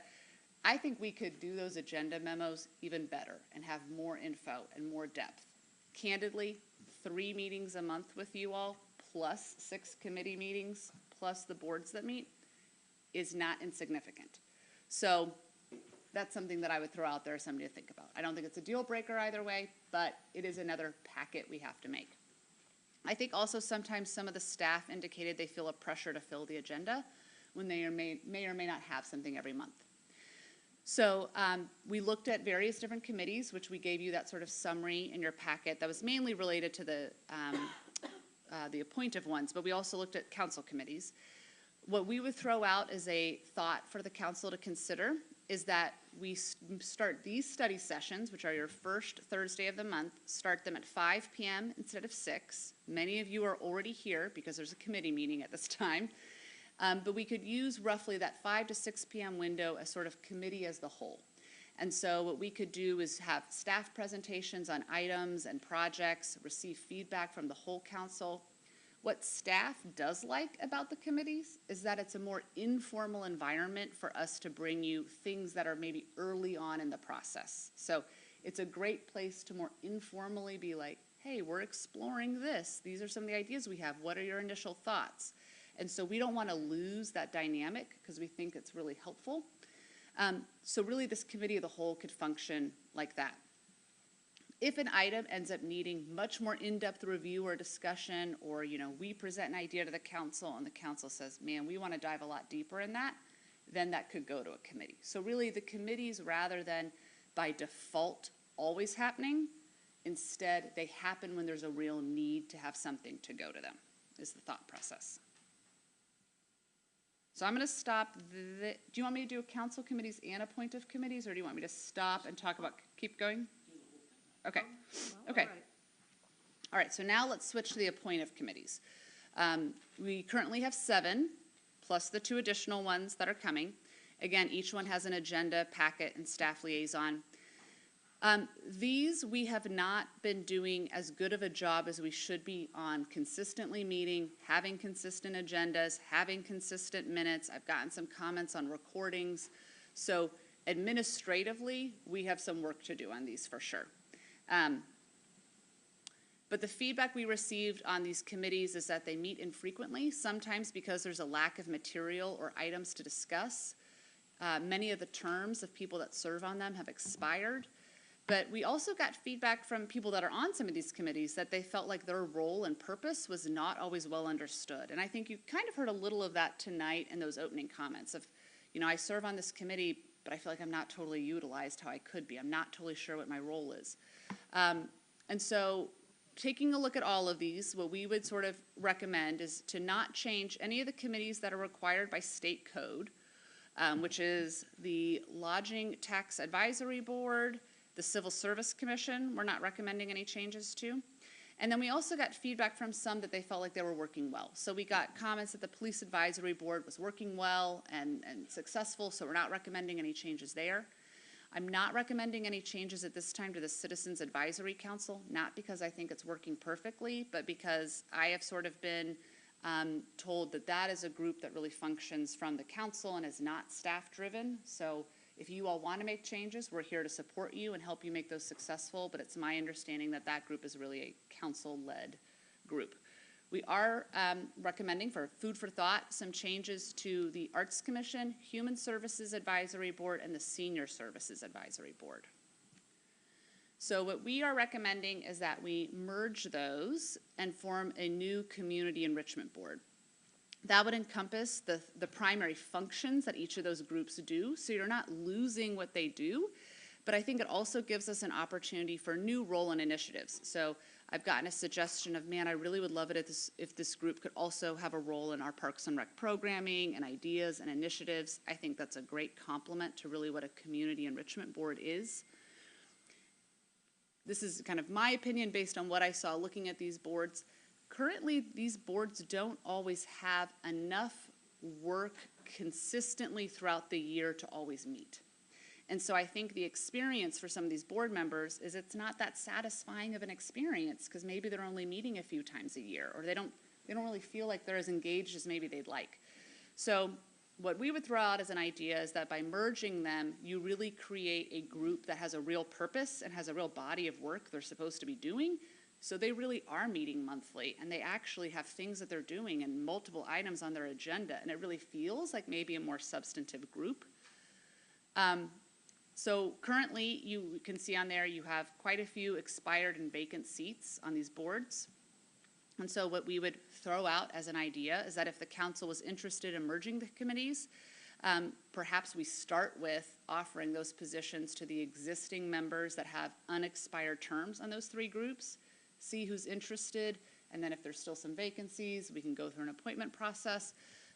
I think we could do those agenda memos even better and have more info and more depth. Candidly, 3 meetings a month with you all, plus 6 committee meetings, plus the boards that meet, is not insignificant. So that's something that I would throw out there as somebody to think about. I don't think it's a deal breaker either way, but it is another packet we have to make. I think also sometimes some of the staff indicated they feel a pressure to fill the agenda when they may or may not have something every month. So we looked at various different committees, which we gave you that sort of summary in your packet that was mainly related to the appointed ones, but we also looked at council committees. What we would throw out as a thought for the council to consider is that we start these study sessions, which are your first Thursday of the month, start them at 5 p.m. instead of 6. Many of you are already here because there's a committee meeting at this time. But we could use roughly that 5 to 6 p.m. window as sort of committee as the whole. And so what we could do is have staff presentations on items and projects, receive feedback from the whole council. What staff does like about the committees is that it's a more informal environment for us to bring you things that are maybe early on in the process. So it's a great place to more informally be like, hey, we're exploring this. These are some of the ideas we have. What are your initial thoughts? And so we don't want to lose that dynamic because we think it's really helpful. So really this committee of the whole could function like that. If an item ends up needing much more in-depth review or discussion, or we present an idea to the council and the council says, man, we want to dive a lot deeper in that, then that could go to a committee. So really the committees, rather than by default always happening, instead they happen when there's a real need to have something to go to them, is the thought process. So I'm going to stop. Do you want me to do council committees and appointive committees, or do you want me to stop and talk about, keep going? Okay. Okay. All right, so now let's switch to the appointive committees. We currently have 7, plus the 2 additional ones that are coming. Again, each one has an agenda, packet, and staff liaison. These we have not been doing as good of a job as we should be on consistently meeting, having consistent agendas, having consistent minutes. I've gotten some comments on recordings. So administratively, we have some work to do on these for sure. But the feedback we received on these committees is that they meet infrequently, sometimes because there's a lack of material or items to discuss. Many of the terms of people that serve on them have expired. But we also got feedback from people that are on some of these committees that they felt like their role and purpose was not always well understood. And I think you kind of heard a little of that tonight in those opening comments of, I serve on this committee, but I feel like I'm not totally utilized how I could be. I'm not totally sure what my role is. And so taking a look at all of these, what we would sort of recommend is to not change any of the committees that are required by state code, which is the Lodging Tax Advisory Board, the Civil Service Commission, we're not recommending any changes to. And then we also got feedback from some that they felt like they were working well. So we got comments that the Police Advisory Board was working well and successful, so we're not recommending any changes there. I'm not recommending any changes at this time to the Citizens Advisory Council, not because I think it's working perfectly, but because I have sort of been told that that is a group that really functions from the council and is not staff-driven. So if you all want to make changes, we're here to support you and help you make those successful, but it's my understanding that that group is really a council-led group. We are recommending, for food for thought, some changes to the Arts Commission, Human Services Advisory Board, and the Senior Services Advisory Board. So what we are recommending is that we merge those and form a new Community Enrichment Board. That would encompass the primary functions that each of those groups do, so you're not losing what they do, but I think it also gives us an opportunity for new role and initiatives. So I've gotten a suggestion of, man, I really would love it if this group could also have a role in our Parks and Rec programming and ideas and initiatives. I think that's a great complement to really what a Community Enrichment Board is. This is kind of my opinion based on what I saw looking at these boards. Currently, these boards don't always have enough work consistently throughout the year to always meet. And so I think the experience for some of these board members is it's not that satisfying of an experience because maybe they're only meeting a few times a year, or they don't really feel like they're as engaged as maybe they'd like. So what we would throw out as an idea is that by merging them, you really create a group that has a real purpose and has a real body of work they're supposed to be doing. So they really are meeting monthly, and they actually have things that they're doing and multiple items on their agenda, and it really feels like maybe a more substantive group. So currently, you can see on there, you have quite a few expired and vacant seats on these boards. And so what we would throw out as an idea is that if the council was interested in merging the committees, perhaps we start with offering those positions to the existing members that have unexpired terms on those three groups, see who's interested, and then if there's still some vacancies, we can go through an appointment process.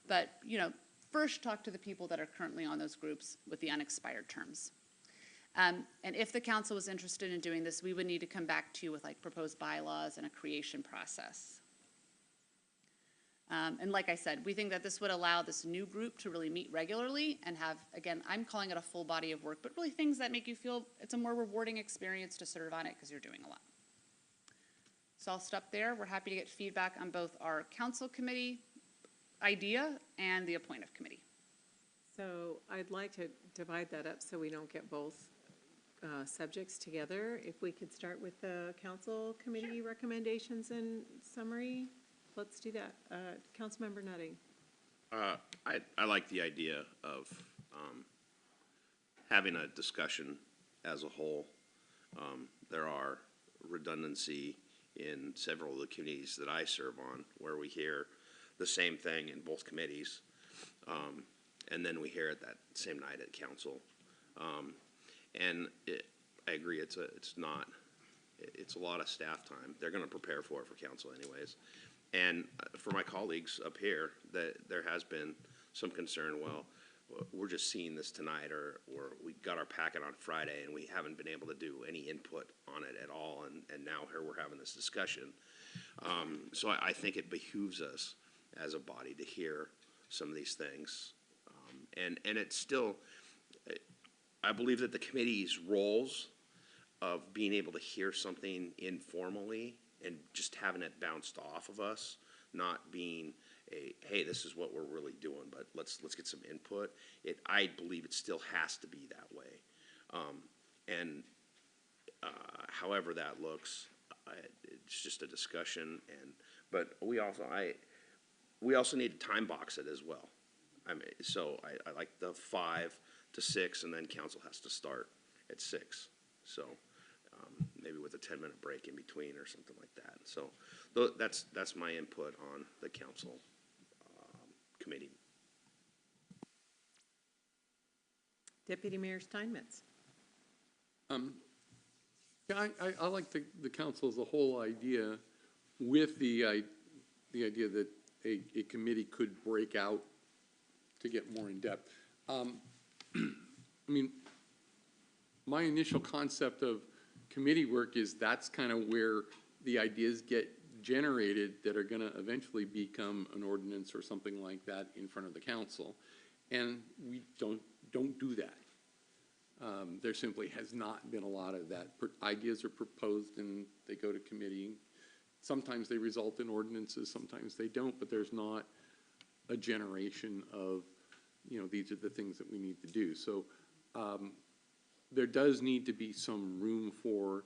But, you know, first talk to the people that are currently on those groups with the unexpired terms. And if the council was interested in doing this, we would need to come back to you with like proposed bylaws and a creation process. And like I said, we think that this would allow this new group to really meet regularly and have, again, I'm calling it a full body of work, but really things that make you feel it's a more rewarding experience to serve on it because you're doing a lot. So I'll stop there. We're happy to get feedback on both our council committee idea and the appointive committee. So I'd like to divide that up so we don't get both subjects together. If we could start with the council committee recommendations and summary, let's do that. Councilmember Nutting. I like the idea of having a discussion as a whole. There are redundancy in several of the committees that I serve on where we hear the same thing in both committees. And then we hear it that same night at council. I agree, it's a lot of staff time. They're gonna prepare for it for council anyways. And for my colleagues up here, that there has been some concern, well, we're just seeing this tonight, or we got our packet on Friday and we haven't been able to do any input on it at all, and now here we're having this discussion. So I think it behooves us as a body to hear some of these things. And it's still, I believe that the committee's roles of being able to hear something informally and just having it bounced off of us, not being a, hey, this is what we're really doing, but let's get some input. I believe it still has to be that way. However that looks, it's just a discussion. But we also need to time box it as well. I mean, so I like the 5 to 6, and then council has to start at 6. So maybe with a 10-minute break in between or something like that. So that's my input on the council committee. Deputy Mayor Steinmetz. Yeah, I like the council as a whole idea, with the idea that a committee could break out to get more in depth. I mean, my initial concept of committee work is that's kind of where the ideas get generated that are going to eventually become an ordinance or something like that in front of the council, and we don't do that. There simply has not been a lot of that. Ideas are proposed and they go to committee. Sometimes they result in ordinances, sometimes they don't, but there's not a generation of, these are the things that we need to do. So there does need to be some room for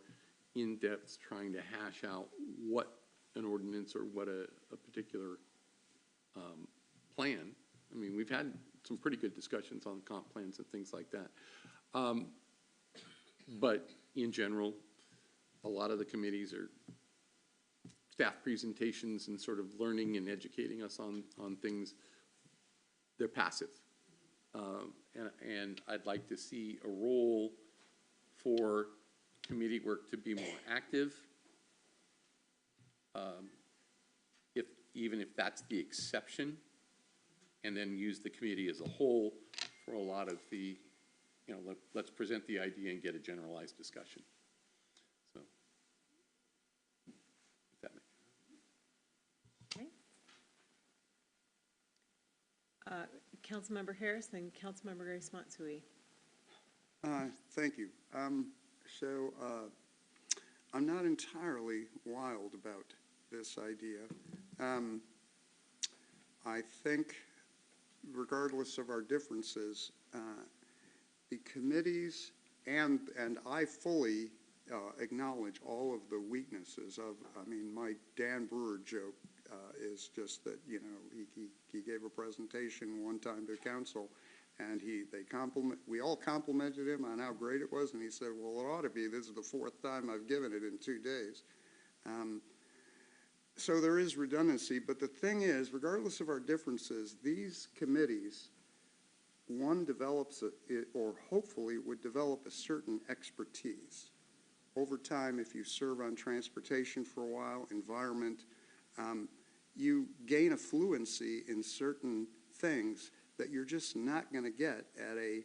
in-depth trying to hash out what an ordinance or what a particular plan. I mean, we've had some pretty good discussions on comp plans and things like that. But in general, a lot of the committees are staff presentations and sort of learning and educating us on things. They're passive. And I'd like to see a role for committee work to be more active, even if that's the exception, and then use the committee as a whole for a lot of the, let's present the idea and get a generalized discussion. So, if that makes Okay. Councilmember Harris and Councilmember Grace Matsui. Thank you. So I'm not entirely wild about this idea. I think, regardless of our differences, the committees, and I fully acknowledge all of the weaknesses of, my Dan Brewer joke is just that, he gave a presentation one time to council, And we all complimented him on how great it was, and he said, well, it ought to be. This is the 4th time I've given it in 2 days. So there is redundancy, but the thing is, regardless of our differences, these committees, one develops, or hopefully would develop a certain expertise. Over time, if you serve on transportation for a while, environment, you gain a fluency in certain things that you're just not going to get at a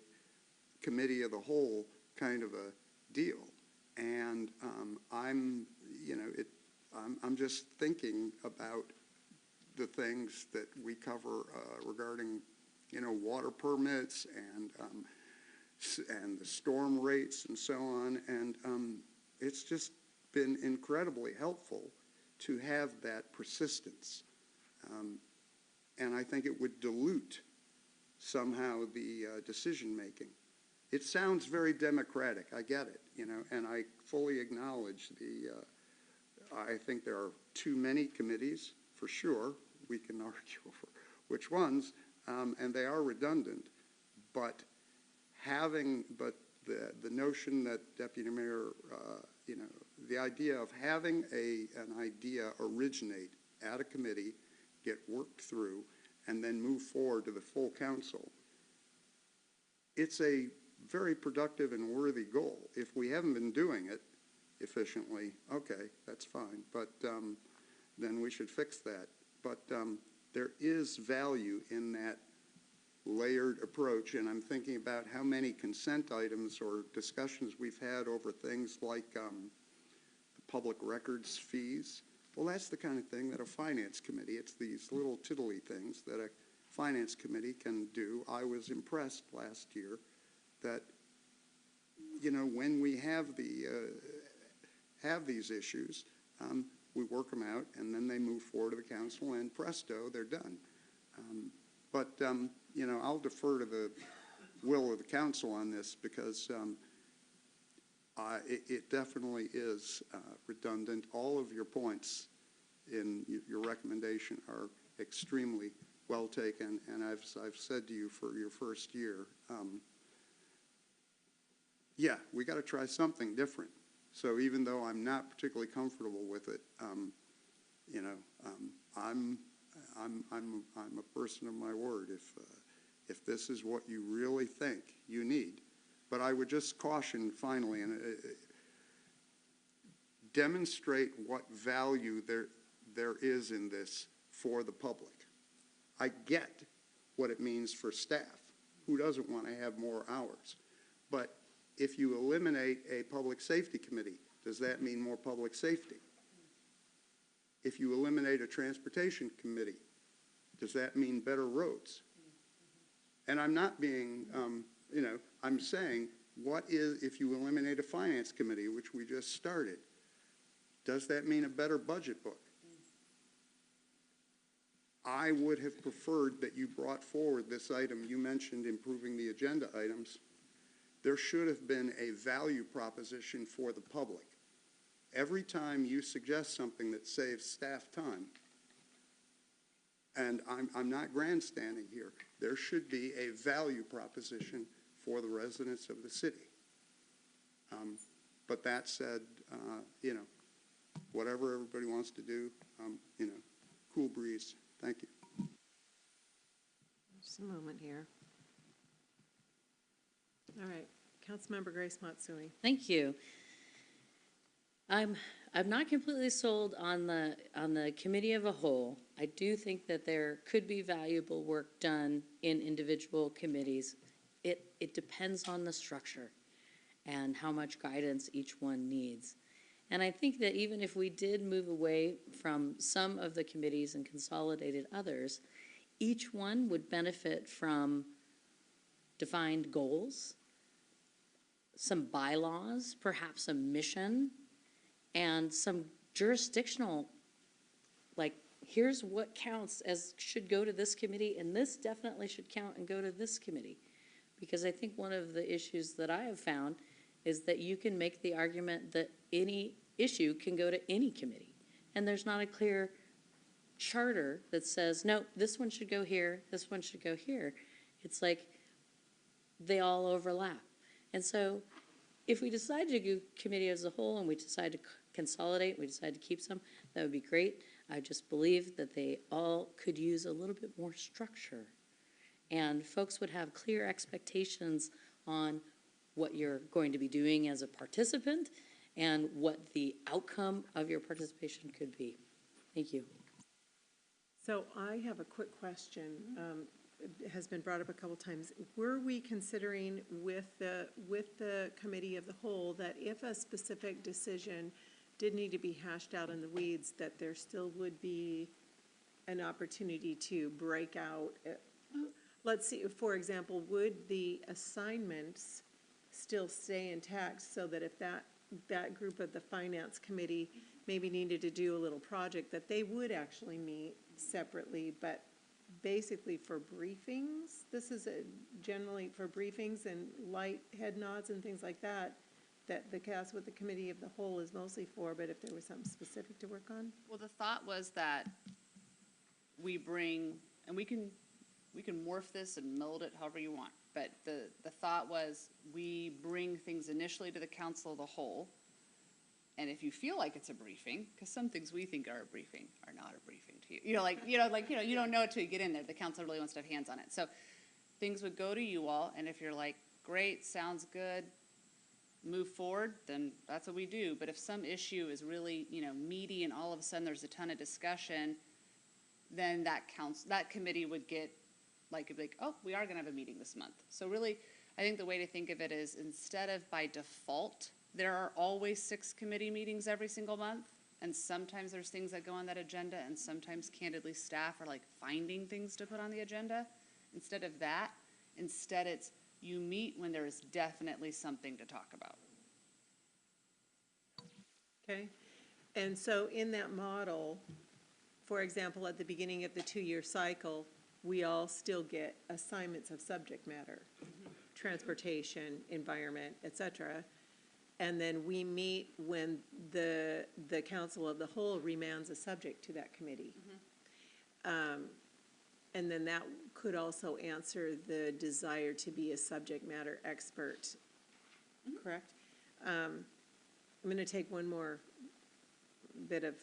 committee of the whole kind of a deal. And I'm just thinking about the things that we cover regarding, water permits and the storm rates and so on. And it's just been incredibly helpful to have that persistence. And I think it would dilute somehow the decision-making. It sounds very democratic, I get it, and I fully acknowledge I think there are too many committees, for sure. We can argue over which ones, and they are redundant, but the notion that Deputy Mayor, the idea of having an idea originate at a committee, get worked through, and then move forward to the full council, it's a very productive and worthy goal. If we haven't been doing it efficiently, okay, that's fine, but then we should fix that. But there is value in that layered approach, and I'm thinking about how many consent items or discussions we've had over things like the public records fees. Well, that's the kind of thing that a finance committee, it's these little tiddly things that a finance committee can do. I was impressed last year that, when we have these issues, we work them out, and then they move forward to the council, and presto, they're done. But I'll defer to the will of the council on this, because it definitely is redundant. All of your points in your recommendation are extremely well taken, and I've said to you for your first year, yeah, we got to try something different. So even though I'm not particularly comfortable with it, I'm a person of my word. If this is what you really think you need, but I would just caution finally and demonstrate what value there is in this for the public. I get what it means for staff. Who doesn't want to have more hours? But if you eliminate a public safety committee, does that mean more public safety? If you eliminate a transportation committee, does that mean better roads? And I'm not being, I'm saying, if you eliminate a finance committee, which we just started, does that mean a better budget book? I would have preferred that you brought forward this item. You mentioned improving the agenda items. There should have been a value proposition for the public. Every time you suggest something that saves staff time, and I'm not grandstanding here, there should be a value proposition for the residents of the city. But that said, whatever everybody wants to do, cool breeze. Thank you. Just a moment here. All right, Councilmember Grace Matsui. Thank you. I'm not completely sold on the committee of a whole. I do think that there could be valuable work done in individual committees. It depends on the structure and how much guidance each one needs. And I think that even if we did move away from some of the committees and consolidated others, each one would benefit from defined goals, some bylaws, perhaps a mission, and some jurisdictional, like, here's what counts as should go to this committee, and this definitely should count and go to this committee. Because I think one of the issues that I have found is that you can make the argument that any issue can go to any committee. And there's not a clear charter that says, no, this one should go here, this one should go here. It's like, they all overlap. And so if we decide to do committee as a whole and we decide to consolidate, we decide to keep some, that would be great. I just believe that they all could use a little bit more structure. And folks would have clear expectations on what you're going to be doing as a participant and what the outcome of your participation could be. Thank you. So I have a quick question. It has been brought up a couple times. Were we considering with the committee of the whole that if a specific decision did need to be hashed out in the weeds, that there still would be an opportunity to break out? Let's see, for example, would the assignments still stay intact so that if that group of the finance committee maybe needed to do a little project, that they would actually meet separately, but basically for briefings, this is generally for briefings and light head nods and things like that, that that's what the committee of the whole is mostly for, but if there was something specific to work on? Well, the thought was that we bring, and we can morph this and mold it however you want, but the thought was we bring things initially to the council of the whole, and if you feel like it's a briefing, because some things we think are a briefing are not a briefing to you. You don't know it till you get in there. The council really wants to have hands on it. So things would go to you all, and if you're like, great, sounds good, move forward, then that's what we do. But if some issue is really, meaty and all of a sudden there's a ton of discussion, then that committee would get like, oh, we are gonna have a meeting this month. So really, I think the way to think of it is instead of by default, there are always 6 committee meetings every single month, and sometimes there's things that go on that agenda, and sometimes candidly staff are like finding things to put on the agenda. Instead of that, it's you meet when there is definitely something to talk about. Okay, and so in that model, for example, at the beginning of the 2-year cycle, we all still get assignments of subject matter, transportation, environment, et cetera. And then we meet when the council of the whole remands a subject to that committee. And then that could also answer the desire to be a subject matter expert, correct? I'm gonna take one more bit of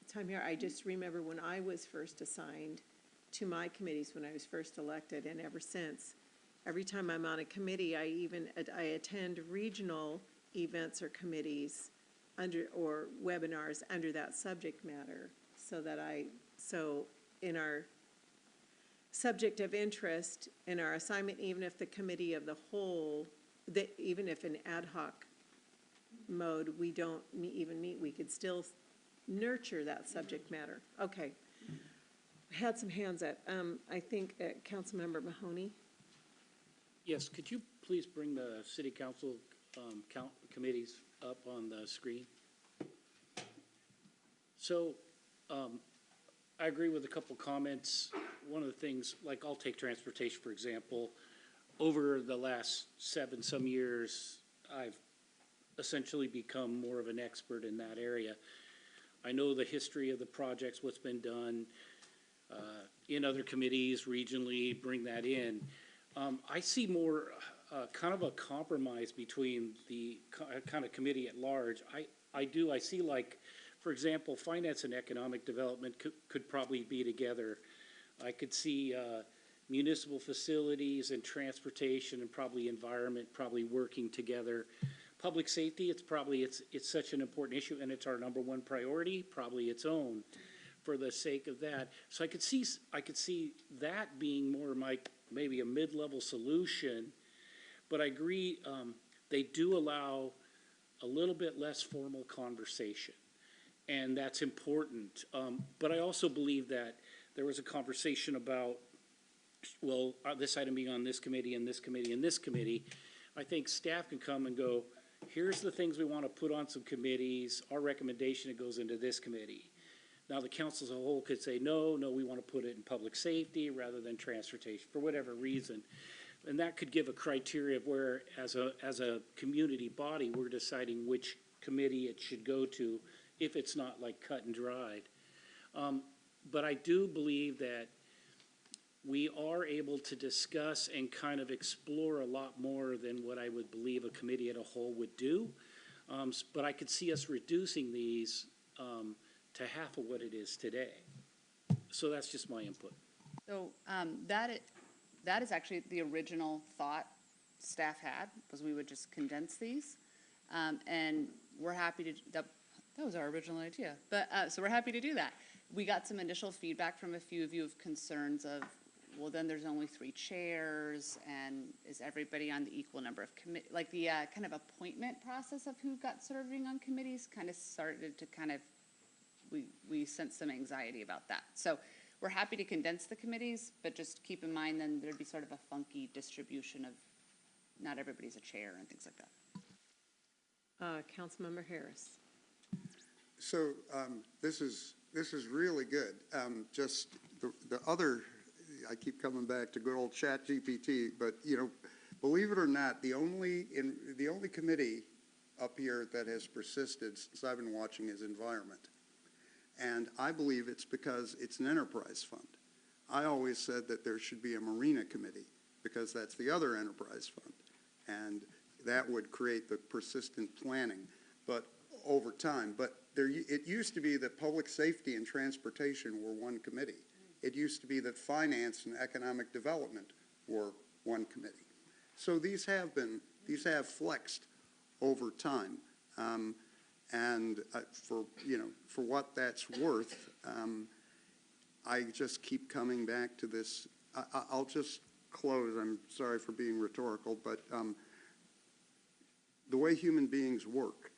time here. I just remember when I was first assigned to my committees when I was first elected, and ever since, every time I'm on a committee, I attend regional events or committees or webinars under that subject matter, so in our subject of interest, in our assignment, even if the committee of the whole, even if in ad hoc mode we don't even meet, we could still nurture that subject matter. Okay. Had some hands up. I think Councilmember Mahoney. Yes, could you please bring the city council committees up on the screen? So, I agree with a couple comments. One of the things, like I'll take transportation, for example. Over the last some years, I've essentially become more of an expert in that area. I know the history of the projects, what's been done in other committees regionally, bring that in. I see more kind of a compromise between the kind of committee at large. I see, like, for example, finance and economic development could probably be together. I could see municipal facilities and transportation and probably environment probably working together. Public safety, it's such an important issue, and it's our #1 priority, probably its own for the sake of that. So I could see that being more maybe a mid-level solution, but I agree, they do allow a little bit less formal conversation, and that's important. But I also believe that there was a conversation about, well, this item being on this committee and this committee and this committee. I think staff can come and go, here's the things we want to put on some committees, our recommendation, it goes into this committee. Now, the council as a whole could say, no, we want to put it in public safety rather than transportation, for whatever reason. And that could give a criteria of where, as a community body, we're deciding which committee it should go to if it's not like cut and dried. But I do believe that we are able to discuss and kind of explore a lot more than what I would believe a committee as a whole would do. But I could see us reducing these to half of what it is today. So that's just my input. So that is actually the original thought staff had, was we would just condense these. And we're happy to, that was our original idea. But, so we're happy to do that. We got some initial feedback from a few of you of concerns of, well, then there's only 3 chairs, and is everybody on the equal number of like the kind of appointment process of who got serving on committees kind of started to kind of, we sensed some anxiety about that. So we're happy to condense the committees, but just keep in mind then there'd be sort of a funky distribution of not everybody's a chair and things like that. Councilmember Harris. So this is really good. Just the other, I keep coming back to good old ChatGPT, but believe it or not, the only committee up here that has persisted since I've been watching is environment. And I believe it's because it's an enterprise fund. I always said that there should be a marina committee because that's the other enterprise fund. And that would create the persistent planning, but over time. But it used to be that public safety and transportation were one committee. It used to be that finance and economic development were one committee. So these have flexed over time. And for what that's worth, I just keep coming back to this. I'll just close. I'm sorry for being rhetorical, but the way human beings work,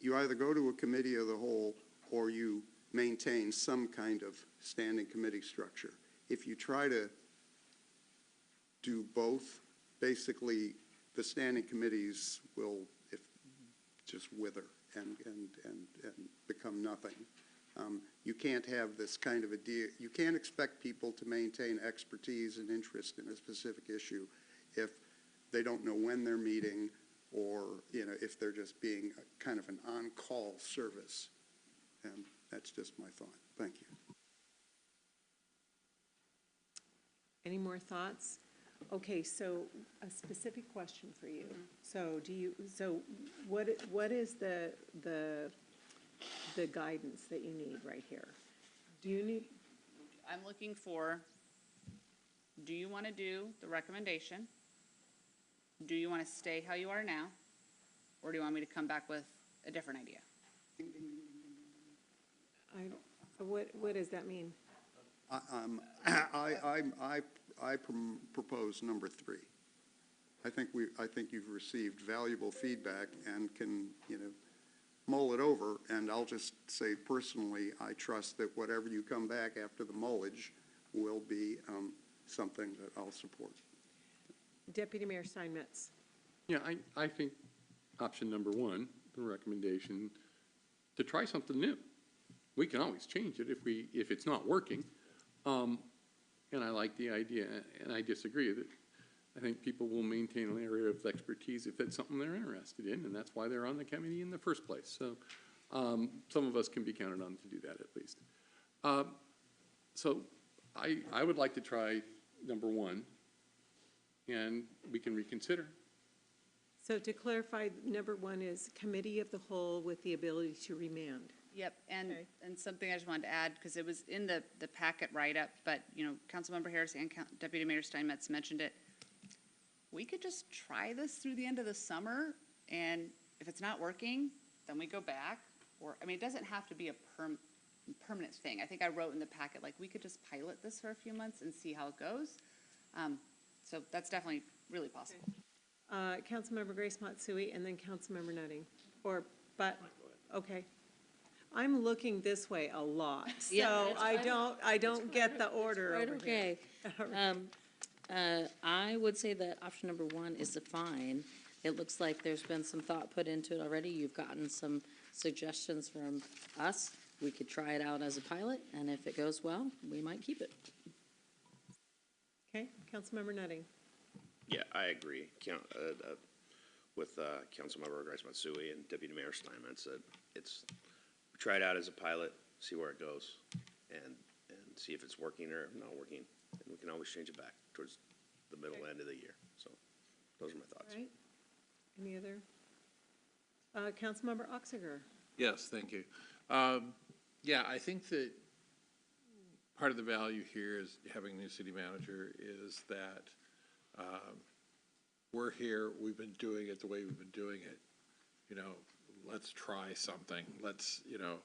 you either go to a committee of the whole or you maintain some kind of standing committee structure. If you try to do both, basically the standing committees will just wither and become nothing. You can't have this kind of you can't expect people to maintain expertise and interest in a specific issue if they don't know when they're meeting or if they're just being kind of an on-call service. And that's just my thought. Thank you. Any more thoughts? Okay, so a specific question for you. So what is the guidance that you need right here? Do you need? I'm looking for, do you want to do the recommendation? Do you want to stay how you are now? Or do you want me to come back with a different idea? What does that mean? I propose number 3. I think you've received valuable feedback and can mull it over. And I'll just say personally, I trust that whatever you come back after the mullage will be something that I'll support. Deputy Mayor Steinmetz. Yeah, I think option number 1, the recommendation, to try something new. We can always change it if it's not working. And I like the idea, and I disagree that I think people will maintain an area of expertise if it's something they're interested in, and that's why they're on the committee in the first place. So some of us can be counted on to do that at least. So I would like to try number 1, and we can reconsider. So to clarify, number 1 is committee of the whole with the ability to remand. Yep, and Okay. and something I just wanted to add, because it was in the packet write-up, but, Councilmember Harris and Deputy Mayor Steinmetz mentioned it. We could just try this through the end of the summer, and if it's not working, then we go back. It doesn't have to be a permanent thing. I think I wrote in the packet, we could just pilot this for a few months and see how it goes. So that's definitely really possible. Councilmember Grace Matsui and then Councilmember Nutting. Okay. I'm looking this way a lot, so Yeah, it's I don't get the order Right, over here. okay. I would say that option number 1 is fine. It looks like there's been some thought put into it already. You've gotten some suggestions from us. We could try it out as a pilot, and if it goes well, we might keep it. Okay, Councilmember Nutting. Yeah, I agree. With Councilmember Grace Matsui and Deputy Mayor Steinmetz, we try it out as a pilot, see where it goes, and see if it's working or not working. And we can always change it back towards the middle end of the year. So those are my thoughts. All right. Any other? Councilmember Oxiger. Yes, thank you. Yeah, I think that part of the value here is having a new city manager is that we're here, we've been doing it the way we've been doing it. You know, let's try something. Let's, you know,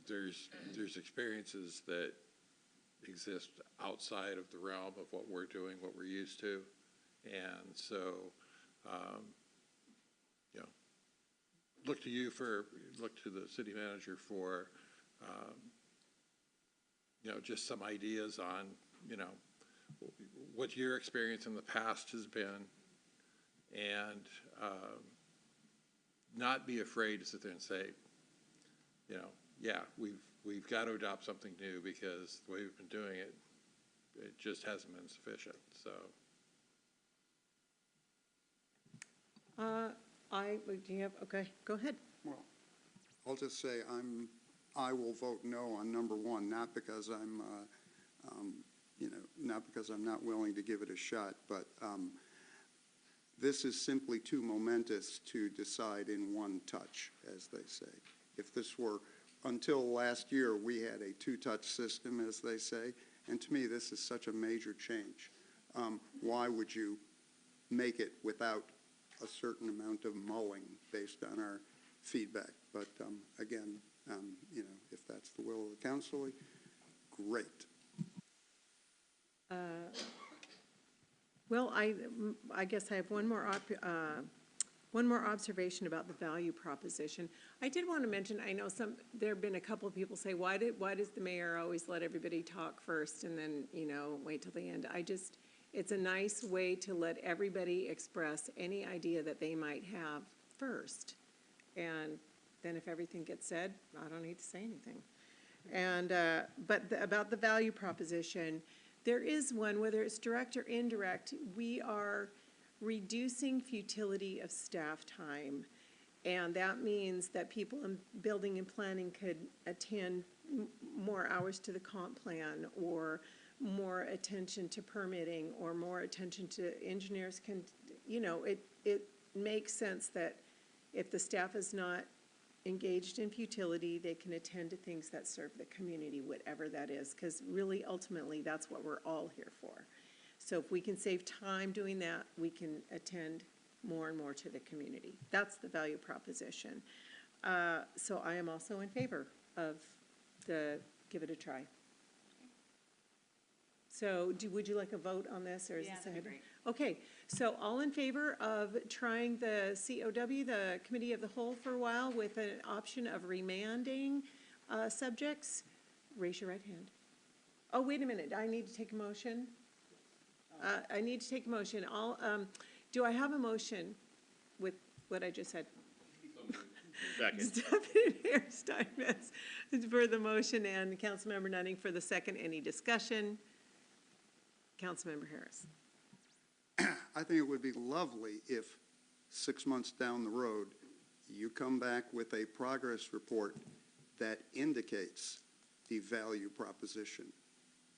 there's experiences that exist outside of the realm of what we're doing, what we're used to. And so, you know, look to the city manager for, you know, just some ideas on, you know, what your experience in the past has been, and not be afraid to sit there and say, you know, yeah, we've got to adopt something new because the way we've been doing it, it just hasn't been sufficient, so. Do you have, okay, go ahead. Well, I'll just say I will vote no on number one, not because I'm, you know, not because I'm not willing to give it a shot, but this is simply too momentous to decide in one touch, as they say. If this were, until last year, we had a two-touch system, as they say, and to me, this is such a major change. Why would you make it without a certain amount of mulling based on our feedback? But again, you know, if that's the will of the council, great. Well, I guess I have one more observation about the value proposition. I did want to mention, I know there have been a couple of people say, why does the mayor always let everybody talk first and then, you know, wait till the end? It's a nice way to let everybody express any idea that they might have first. And then if everything gets said, I don't need to say anything. And, about the value proposition, there is one, whether it's direct or indirect, we are reducing futility of staff time. And that means that people in building and planning could attend more hours to the comp plan, or more attention to permitting, or more attention to engineers can, you know, it makes sense that if the staff is not engaged in futility, they can attend to things that serve the community, whatever that is, because really, ultimately, that's what we're all here for. So if we can save time doing that, we can attend more and more to the community. That's the value proposition. So I am also in favor of give it a try. So would you like a vote on this, or is this? that'd be great. Okay, so all in favor of trying the COW, the Committee of the Whole, for a while with an option of remanding subjects, raise your right hand. Oh, wait a minute, I need to take a motion. I need to take a motion. Do I have a motion with what I just said? Second. Deputy Mayor Steinmetz for the motion and Councilmember Nutting for the second. Any discussion? Councilmember Harris. I think it would be lovely if 6 months down the road, you come back with a progress report that indicates the value proposition.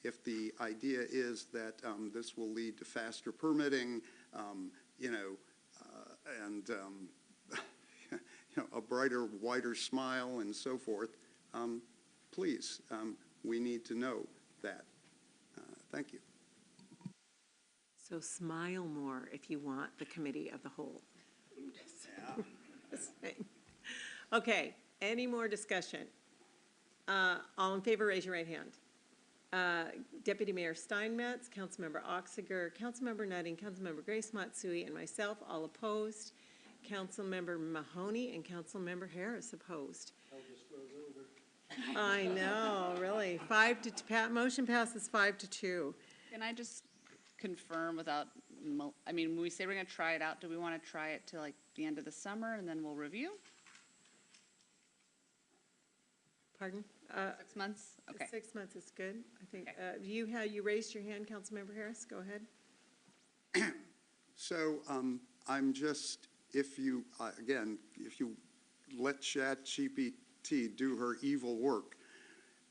If the idea is that this will lead to faster permitting, you know, and you know, a brighter, wider smile and so forth, please, we need to know that. Thank you. So smile more if you want the Committee of the Whole. Just saying. Okay, any more discussion? All in favor, raise your right hand. Deputy Mayor Steinmetz, Councilmember Oxiger, Councilmember Nutting, Councilmember Grace Matsui, and myself, all opposed. Councilmember Mahoney and Councilmember Harris opposed. I know, really. Motion passes 5-2. Can I just confirm without, I mean, when we say we're gonna try it out, do we wanna try it till like the end of the summer and then we'll review? Pardon? 6 months? Okay. 6 months is good, I think. Okay. You raised your hand, Councilmember Harris, go ahead. So I'm just, if you, again, if you let ChatGPT do her evil work,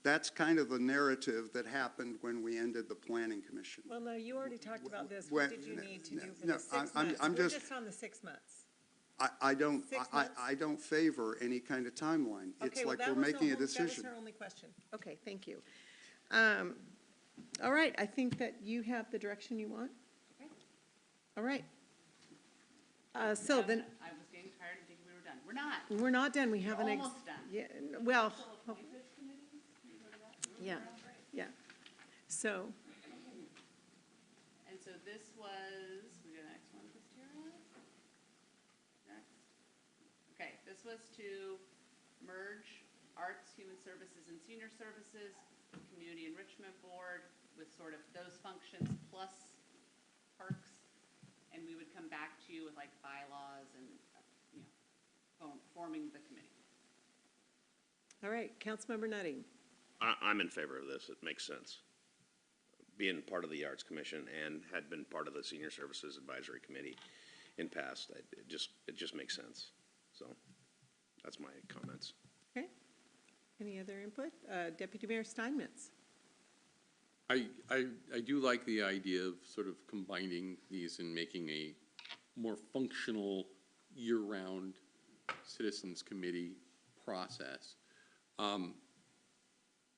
That's kind of the narrative that happened when we ended the planning commission. Well, no, you already talked about this. When- What did you need to do for no, the 6 I'm- months? I'm We're just- just on the 6 months. I don't, 6 months? I don't favor any kind of timeline. It's Okay, well, like that we're was the making a whole- That decision. was her only question. Okay, thank you. All right, I think that you have the direction you want. All right. So then, I was getting tired of thinking we were done. We're not. we're not done, we have We're an. almost done. Yeah, well, yeah, yeah. So, And so this was, we got the next one, Christina? Next. Okay, this was to merge arts, human services, and senior services, community enrichment board with sort of those functions plus parks. And we would come back to you with like bylaws and, you know, forming the committee. all right, Councilmember Nutting. I'm in favor of this. It makes sense. Being part of the Arts Commission and had been part of the Senior Services Advisory Committee in past, it just makes sense. So that's my comments. Okay. Any other input? Deputy Mayor Steinmetz. I do like the idea of sort of combining these and making a more functional year-round citizens committee process.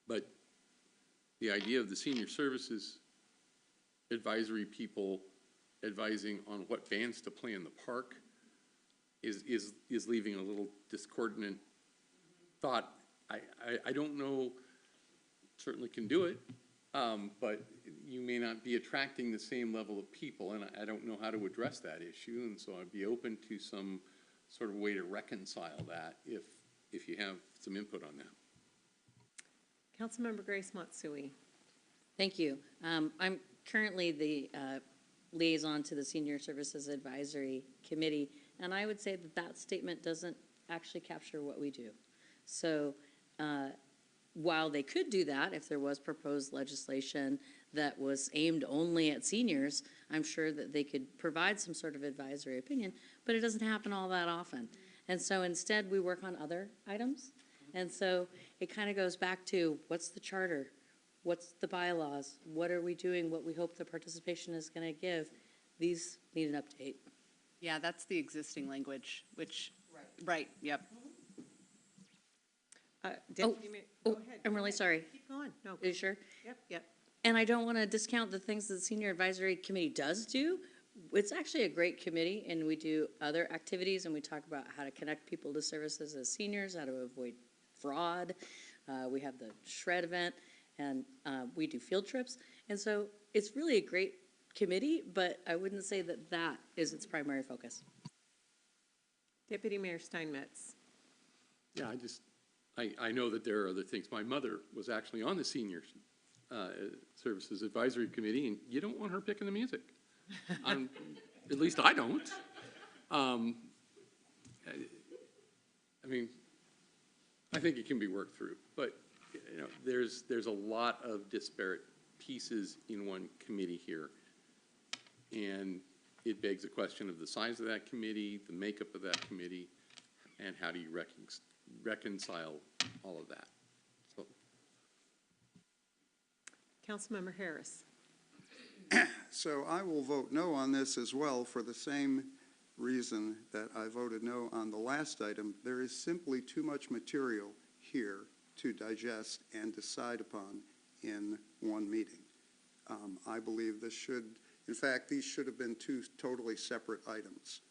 But the idea of the senior services advisory people advising on what bands to play in the park is leaving a little discordant thought. I don't know, certainly can do it, but you may not be attracting the same level of people, and I don't know how to address that issue, and so I'd be open to some sort of way to reconcile that if you have some input on that. Councilmember Grace Matsui. Thank you. I'm currently the liaison to the Senior Services Advisory Committee, and I would say that that statement doesn't actually capture what we do. So while they could do that, if there was proposed legislation that was aimed only at seniors, I'm sure that they could provide some sort of advisory opinion, but it doesn't happen all that often. And so instead, we work on other items. And so it kind of goes back to what's the charter? What's the bylaws? What are we doing? What we hope the participation is going to give? These need an update. Yeah, that's the existing language, which, right, yep. Deputy Mayor, go ahead. I'm really sorry. Keep going. No. Are you sure? Yep, yep. And I don't want to discount the things that the Senior Advisory Committee does do. It's actually a great committee, and we do other activities, and we talk about how to connect people to services as seniors, how to avoid fraud. We have the Shred event, and we do field trips. And so it's really a great committee, but I wouldn't say that that is its primary focus. Deputy Mayor Steinmetz. Yeah, I know that there are other things. My mother was actually on the Senior Services Advisory Committee, and you don't want her picking the music. At least I don't. I mean, I think it can be worked through, but you know, there's a lot of disparate pieces in one committee here, and it begs a question of the size of that committee, the makeup of that committee, and how do you reconcile all of that. So, Councilmember Harris. So I will vote no on this as well for the same reason that I voted no on the last item. There is simply too much material here to digest and decide upon in one meeting. I believe this should, in fact, these should have been two totally separate items.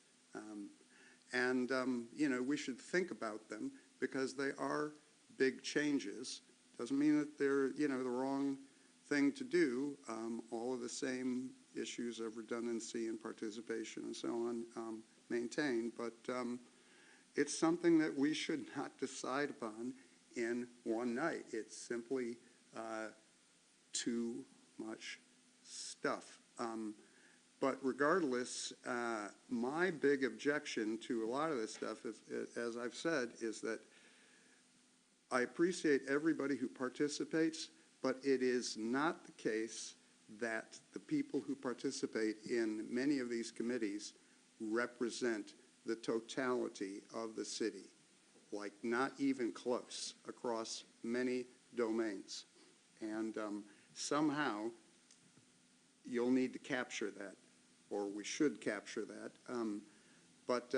You know, we should think about them because they are big changes. Doesn't mean that they're, you know, the wrong thing to do. All of the same issues of redundancy and participation and so on maintained, but it's something that we should not decide upon in one night. It's simply too much stuff. But regardless, my big objection to a lot of this stuff, as I've said, is that I appreciate everybody who participates, but it is not the case that the people who participate in many of these committees represent the totality of the city, like not even close across many domains. And somehow, you'll need to capture that, or we should capture that. But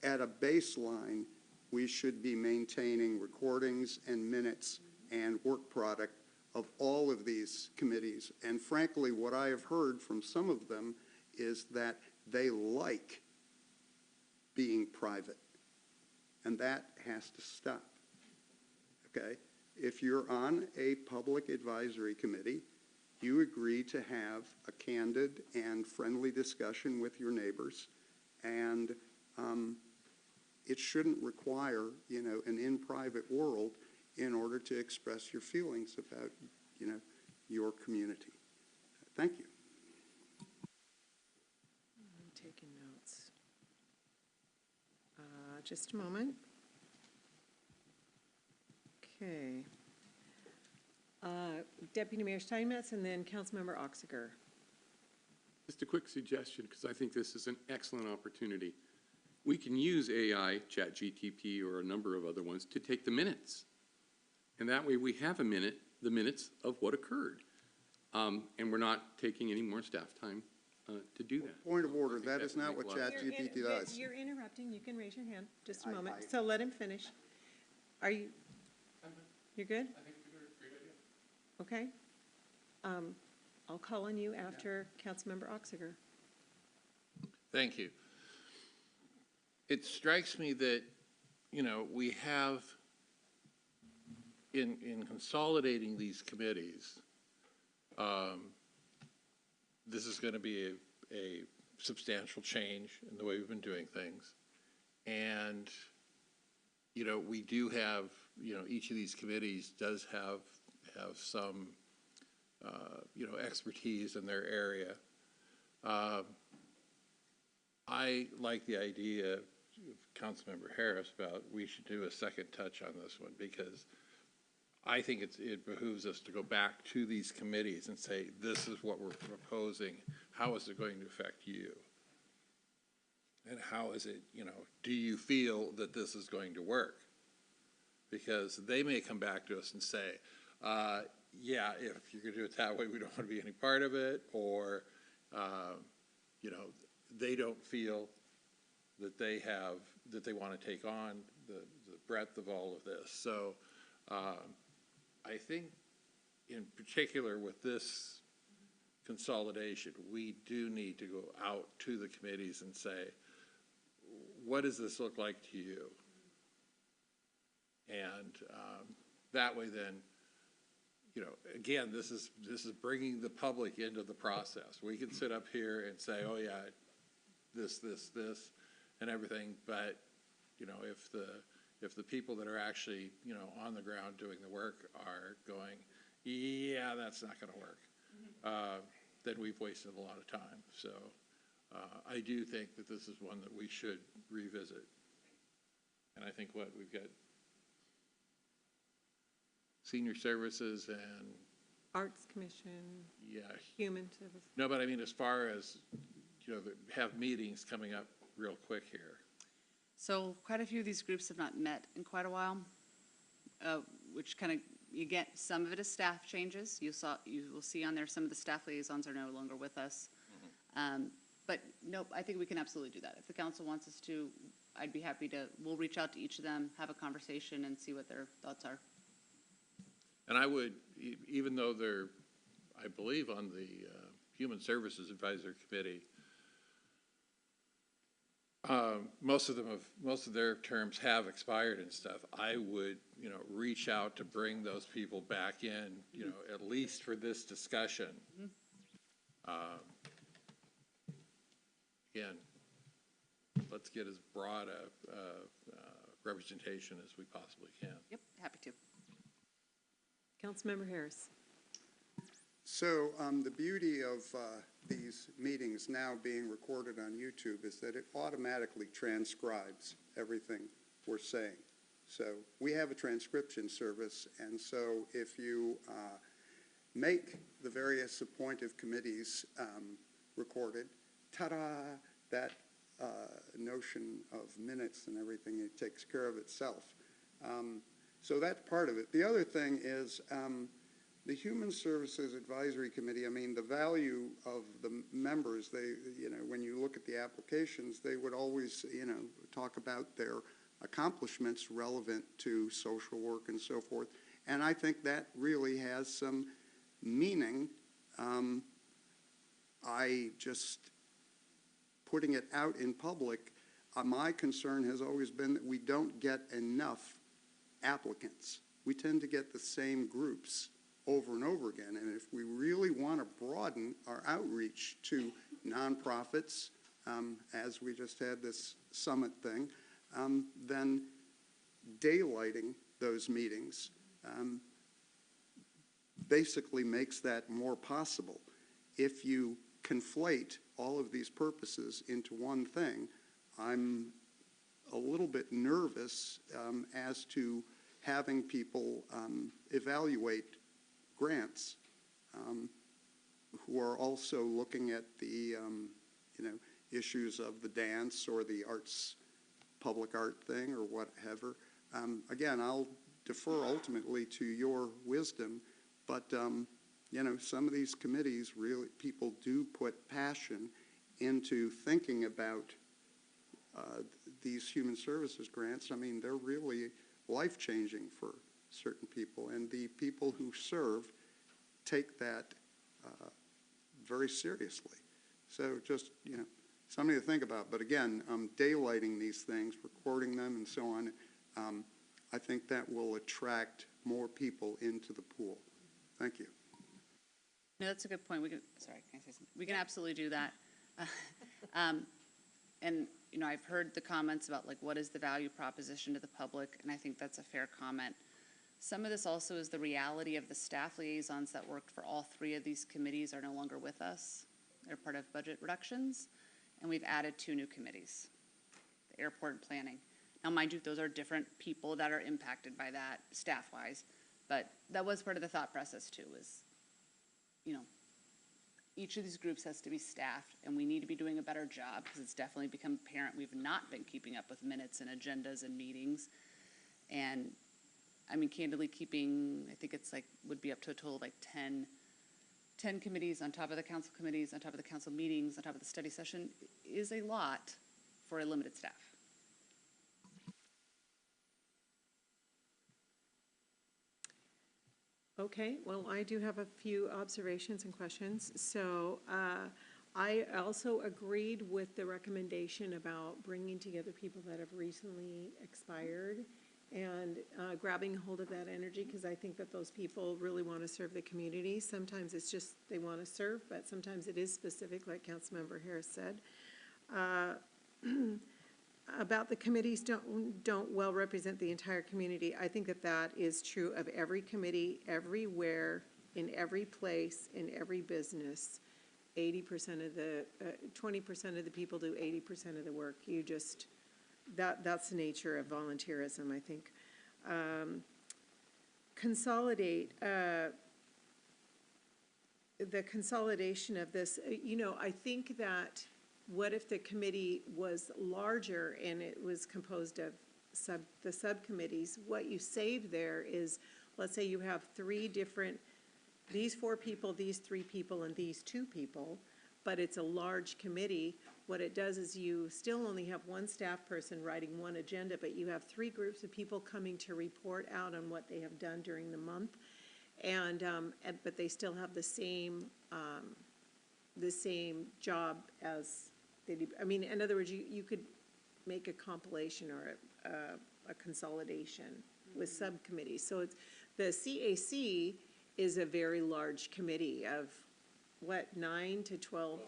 at a baseline, we should be maintaining recordings and minutes and work product of all of these committees. And frankly, what I have heard from some of them is that they like being private. And that has to stop. Okay? If you're on a public advisory committee, you agree to have a candid and friendly discussion with your neighbors, and it shouldn't require, an in-private world in order to express your feelings about, your community. Thank you. I'm taking notes. Just a moment. Okay. Deputy Mayor Steinmetz and then Councilmember Oxiger. Just a quick suggestion, because I think this is an excellent opportunity. We can use AI, ChatGPT, or a number of other ones to take the minutes. And that way we have the minutes of what occurred. And we're not taking any more staff time to do that. Point of order, that is would not make what a lot of sense. ChatGPT does. You're interrupting. You can raise your hand. Just a I- moment. I- So let him finish. Are you? You're good? I think it's a great idea. Okay. I'll call on you after Councilmember Oxiger. Thank you. It strikes me that, we have, in consolidating these committees, this is going to be a substantial change in the way we've been doing things. And, we do have, each of these committees does have some, expertise in their area. I like the idea of Councilmember Harris about we should do a second touch on this one, because I think it behooves us to go back to these committees and say, this is what we're proposing. How is it going to affect you? And how is it, do you feel that this is going to work? Because they may come back to us and say, yeah, if you're going to do it that way, we don't want to be any part of it, or, they don't feel that they want to take on the breadth of all of this. So I think in particular with this consolidation, we do need to go out to the committees and say, what does this look like to you? And that way then, again, this is bringing the public into the process. We can sit up here and say, oh yeah, this, and everything, but, if the people that are actually, on the ground doing the work are going, yeah, that's not gonna work, then we've wasted a lot of time. So I do think that this is one that we should revisit. And I think we've got senior services and. Arts Commission, Yeah. Human Services. No, but I mean, as far as, have meetings coming up real quick here. So quite a few of these groups have not met in quite a while, which kind of, you get, some of it is staff changes. You will see on there some of the staff liaisons are no longer with us. But nope, I think we can absolutely do that. If the council wants us to, I'd be happy to, we'll reach out to each of them, have a conversation and see what their thoughts are. And I would, even though they're, I believe, on the Human Services Advisory Committee, most of their terms have expired and stuff. I would, reach out to bring those people back in, at least for this discussion. Again, let's get as broad a representation as we possibly can. Yep, happy to. Councilmember Harris. So the beauty of these meetings now being recorded on YouTube is that it automatically transcribes everything we're saying. So we have a transcription service, and so if you make the various appointive committees recorded, ta-da, that notion of minutes and everything, it takes care of itself. So that's part of it. The other thing is the Human Services Advisory Committee, I mean, the value of the members, they, you know, when you look at the applications, they would always, you know, talk about their accomplishments relevant to social work and so forth. And I think that really has some meaning. I just, putting it out in public, my concern has always been that we don't get enough applicants. We tend to get the same groups over and over again. And if we really want to broaden our outreach to nonprofits, as we just had this summit thing, then daylighting those meetings basically makes that more possible. If you conflate all of these purposes into one thing, I'm a little bit nervous as to having people evaluate grants who are also looking at the you know, issues of the dance or the arts, public art thing or whatever. Again, I'll defer ultimately to your wisdom, but you know, some of these committees really, people do put passion into thinking about these human services grants. I mean, they're really life-changing for certain people, and the people who serve take that very seriously. So just, you know, something to think about. But again, daylighting these things, recording them and so on, I think that will attract more people into the pool. Thank you. No, that's a good point. We can, sorry, can I say something? We can absolutely do that. And, you know, I've heard the comments about, like, what is the value proposition to the public, and I think that's a fair comment. Some of this also is the reality of the staff liaisons that worked for all three of these committees are no longer with us. They're part of budget reductions, and we've added 2 new committees, the airport and planning. Now, mind you, those are different people that are impacted by that staff-wise, but that was part of the thought process too, is, you know, each of these groups has to be staffed, and we need to be doing a better job because it's definitely become apparent we've not been keeping up with minutes and agendas and meetings. And I mean, candidly, keeping, I think it's like, would be up to a total of like 10 committees on top of the council committees, on top of the council meetings, on top of the study session is a lot for a limited staff. Okay, well, I do have a few observations and questions. So I also agreed with the recommendation about bringing together people that have recently expired and grabbing hold of that energy, because I think that those people really want to serve the community. Sometimes it's just they want to serve, but sometimes it is specific, like Councilmember Harris said. About the committees don't well represent the entire community. I think that that is true of every committee, everywhere, in every place, in every business. 80% of the, 20% of the people do 80% of the work. You just, that's the nature of volunteerism, I think. Consolidate, the consolidation of this, you know, I think that what if the committee was larger and it was composed of the subcommittees? What you save there is, let's say you have 3 different, these 4 people, these 3 people, and these 2 people, but it's a large committee. What it does is you still only have 1 staff person writing 1 agenda, but you have 3 groups of people coming to report out on what they have done during the month, and but they still have the same job as. I mean, in other words, you could make a compilation or a consolidation with subcommittees. So it's, the CAC is a very large committee of, what, 9 to 12?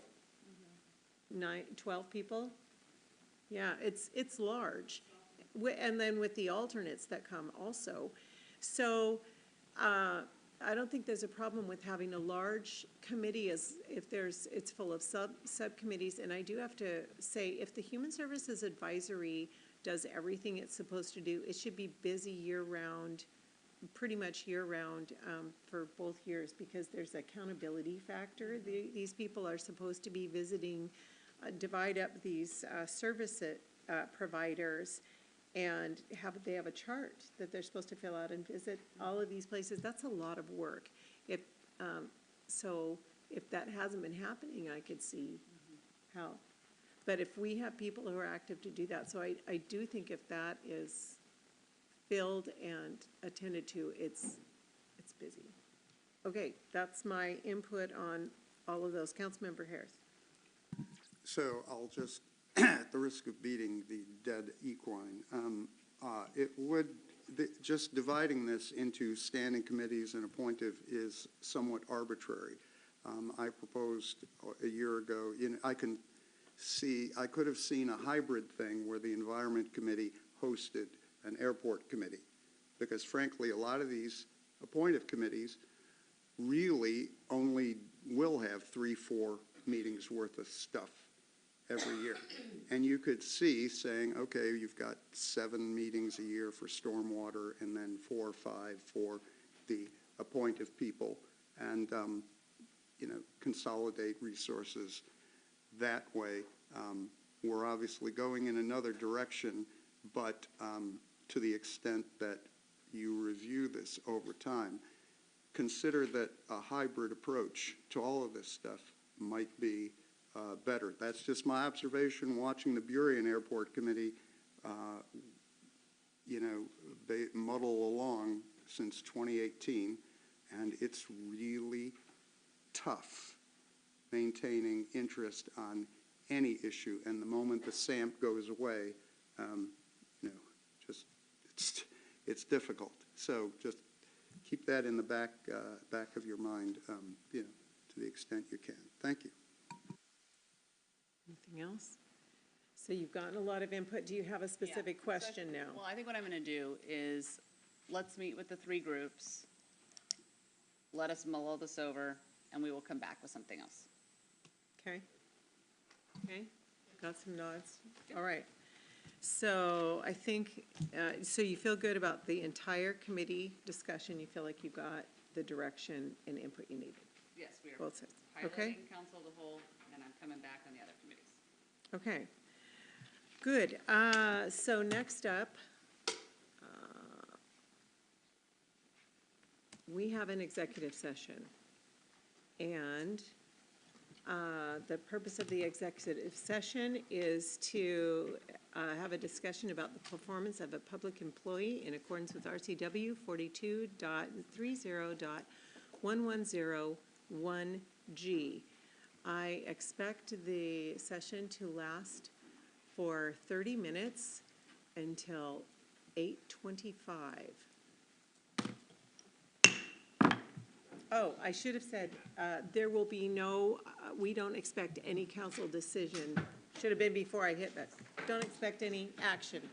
12 people? Yeah, it's large. And then with the alternates that come also. So I don't think there's a problem with having a large committee as if it's full of subcommittees. And I do have to say, if the Human Services Advisory does everything it's supposed to do, it should be busy year-round, pretty much year-round for both years, because there's accountability factor. These people are supposed to be visiting, divide up these service providers and they have a chart that they're supposed to fill out and visit all of these places. That's a lot of work. So if that hasn't been happening, I could see how. But if we have people who are active to do that, so I do think if that is filled and attended to, it's busy. Okay, that's my input on all of those. Councilmember Harris. So I'll just, at the risk of beating the dead equine, just dividing this into standing committees and appointive is somewhat arbitrary. I proposed a year ago, I could have seen a hybrid thing where the Environment Committee hosted an airport committee, because frankly, a lot of these appointive committees really only will have 3-4 meetings worth of stuff every year. And you could see saying, okay, you've got 7 meetings a year for stormwater and then 4 or 5 for the appointive people, and consolidate resources that way. We're obviously going in another direction, but to the extent that you review this over time, consider that a hybrid approach to all of this stuff might be better. That's just my observation watching the Burien Airport Committee, they muddle along since 2018, and it's really tough maintaining interest on any issue. And the moment the SAMP goes away, it's difficult. So just keep that in the back of your mind, to the extent you can. Thank you. Anything else? So you've gotten a lot of input. Do you have a specific question now? Well, I think what I'm going to do is, let's meet with the 3 groups, let us mull this over, and we will come back with something else. Okay. Okay, got some nods. All right. So I think, so you feel good about the entire committee discussion? You feel like you got the direction and input you needed? Yes, we are Both sides. Okay. piloting council of the whole, and I'm coming back on the other committees. Okay, good. So next up, we have an executive session. And the purpose of the executive session is to have a discussion about the performance of a public employee in accordance with RCW 42.30.1101G. I expect the session to last for 30 minutes until 8:25. Oh, I should have said, there will be no, we don't expect any council decision. Should have been before I hit that. Don't expect any action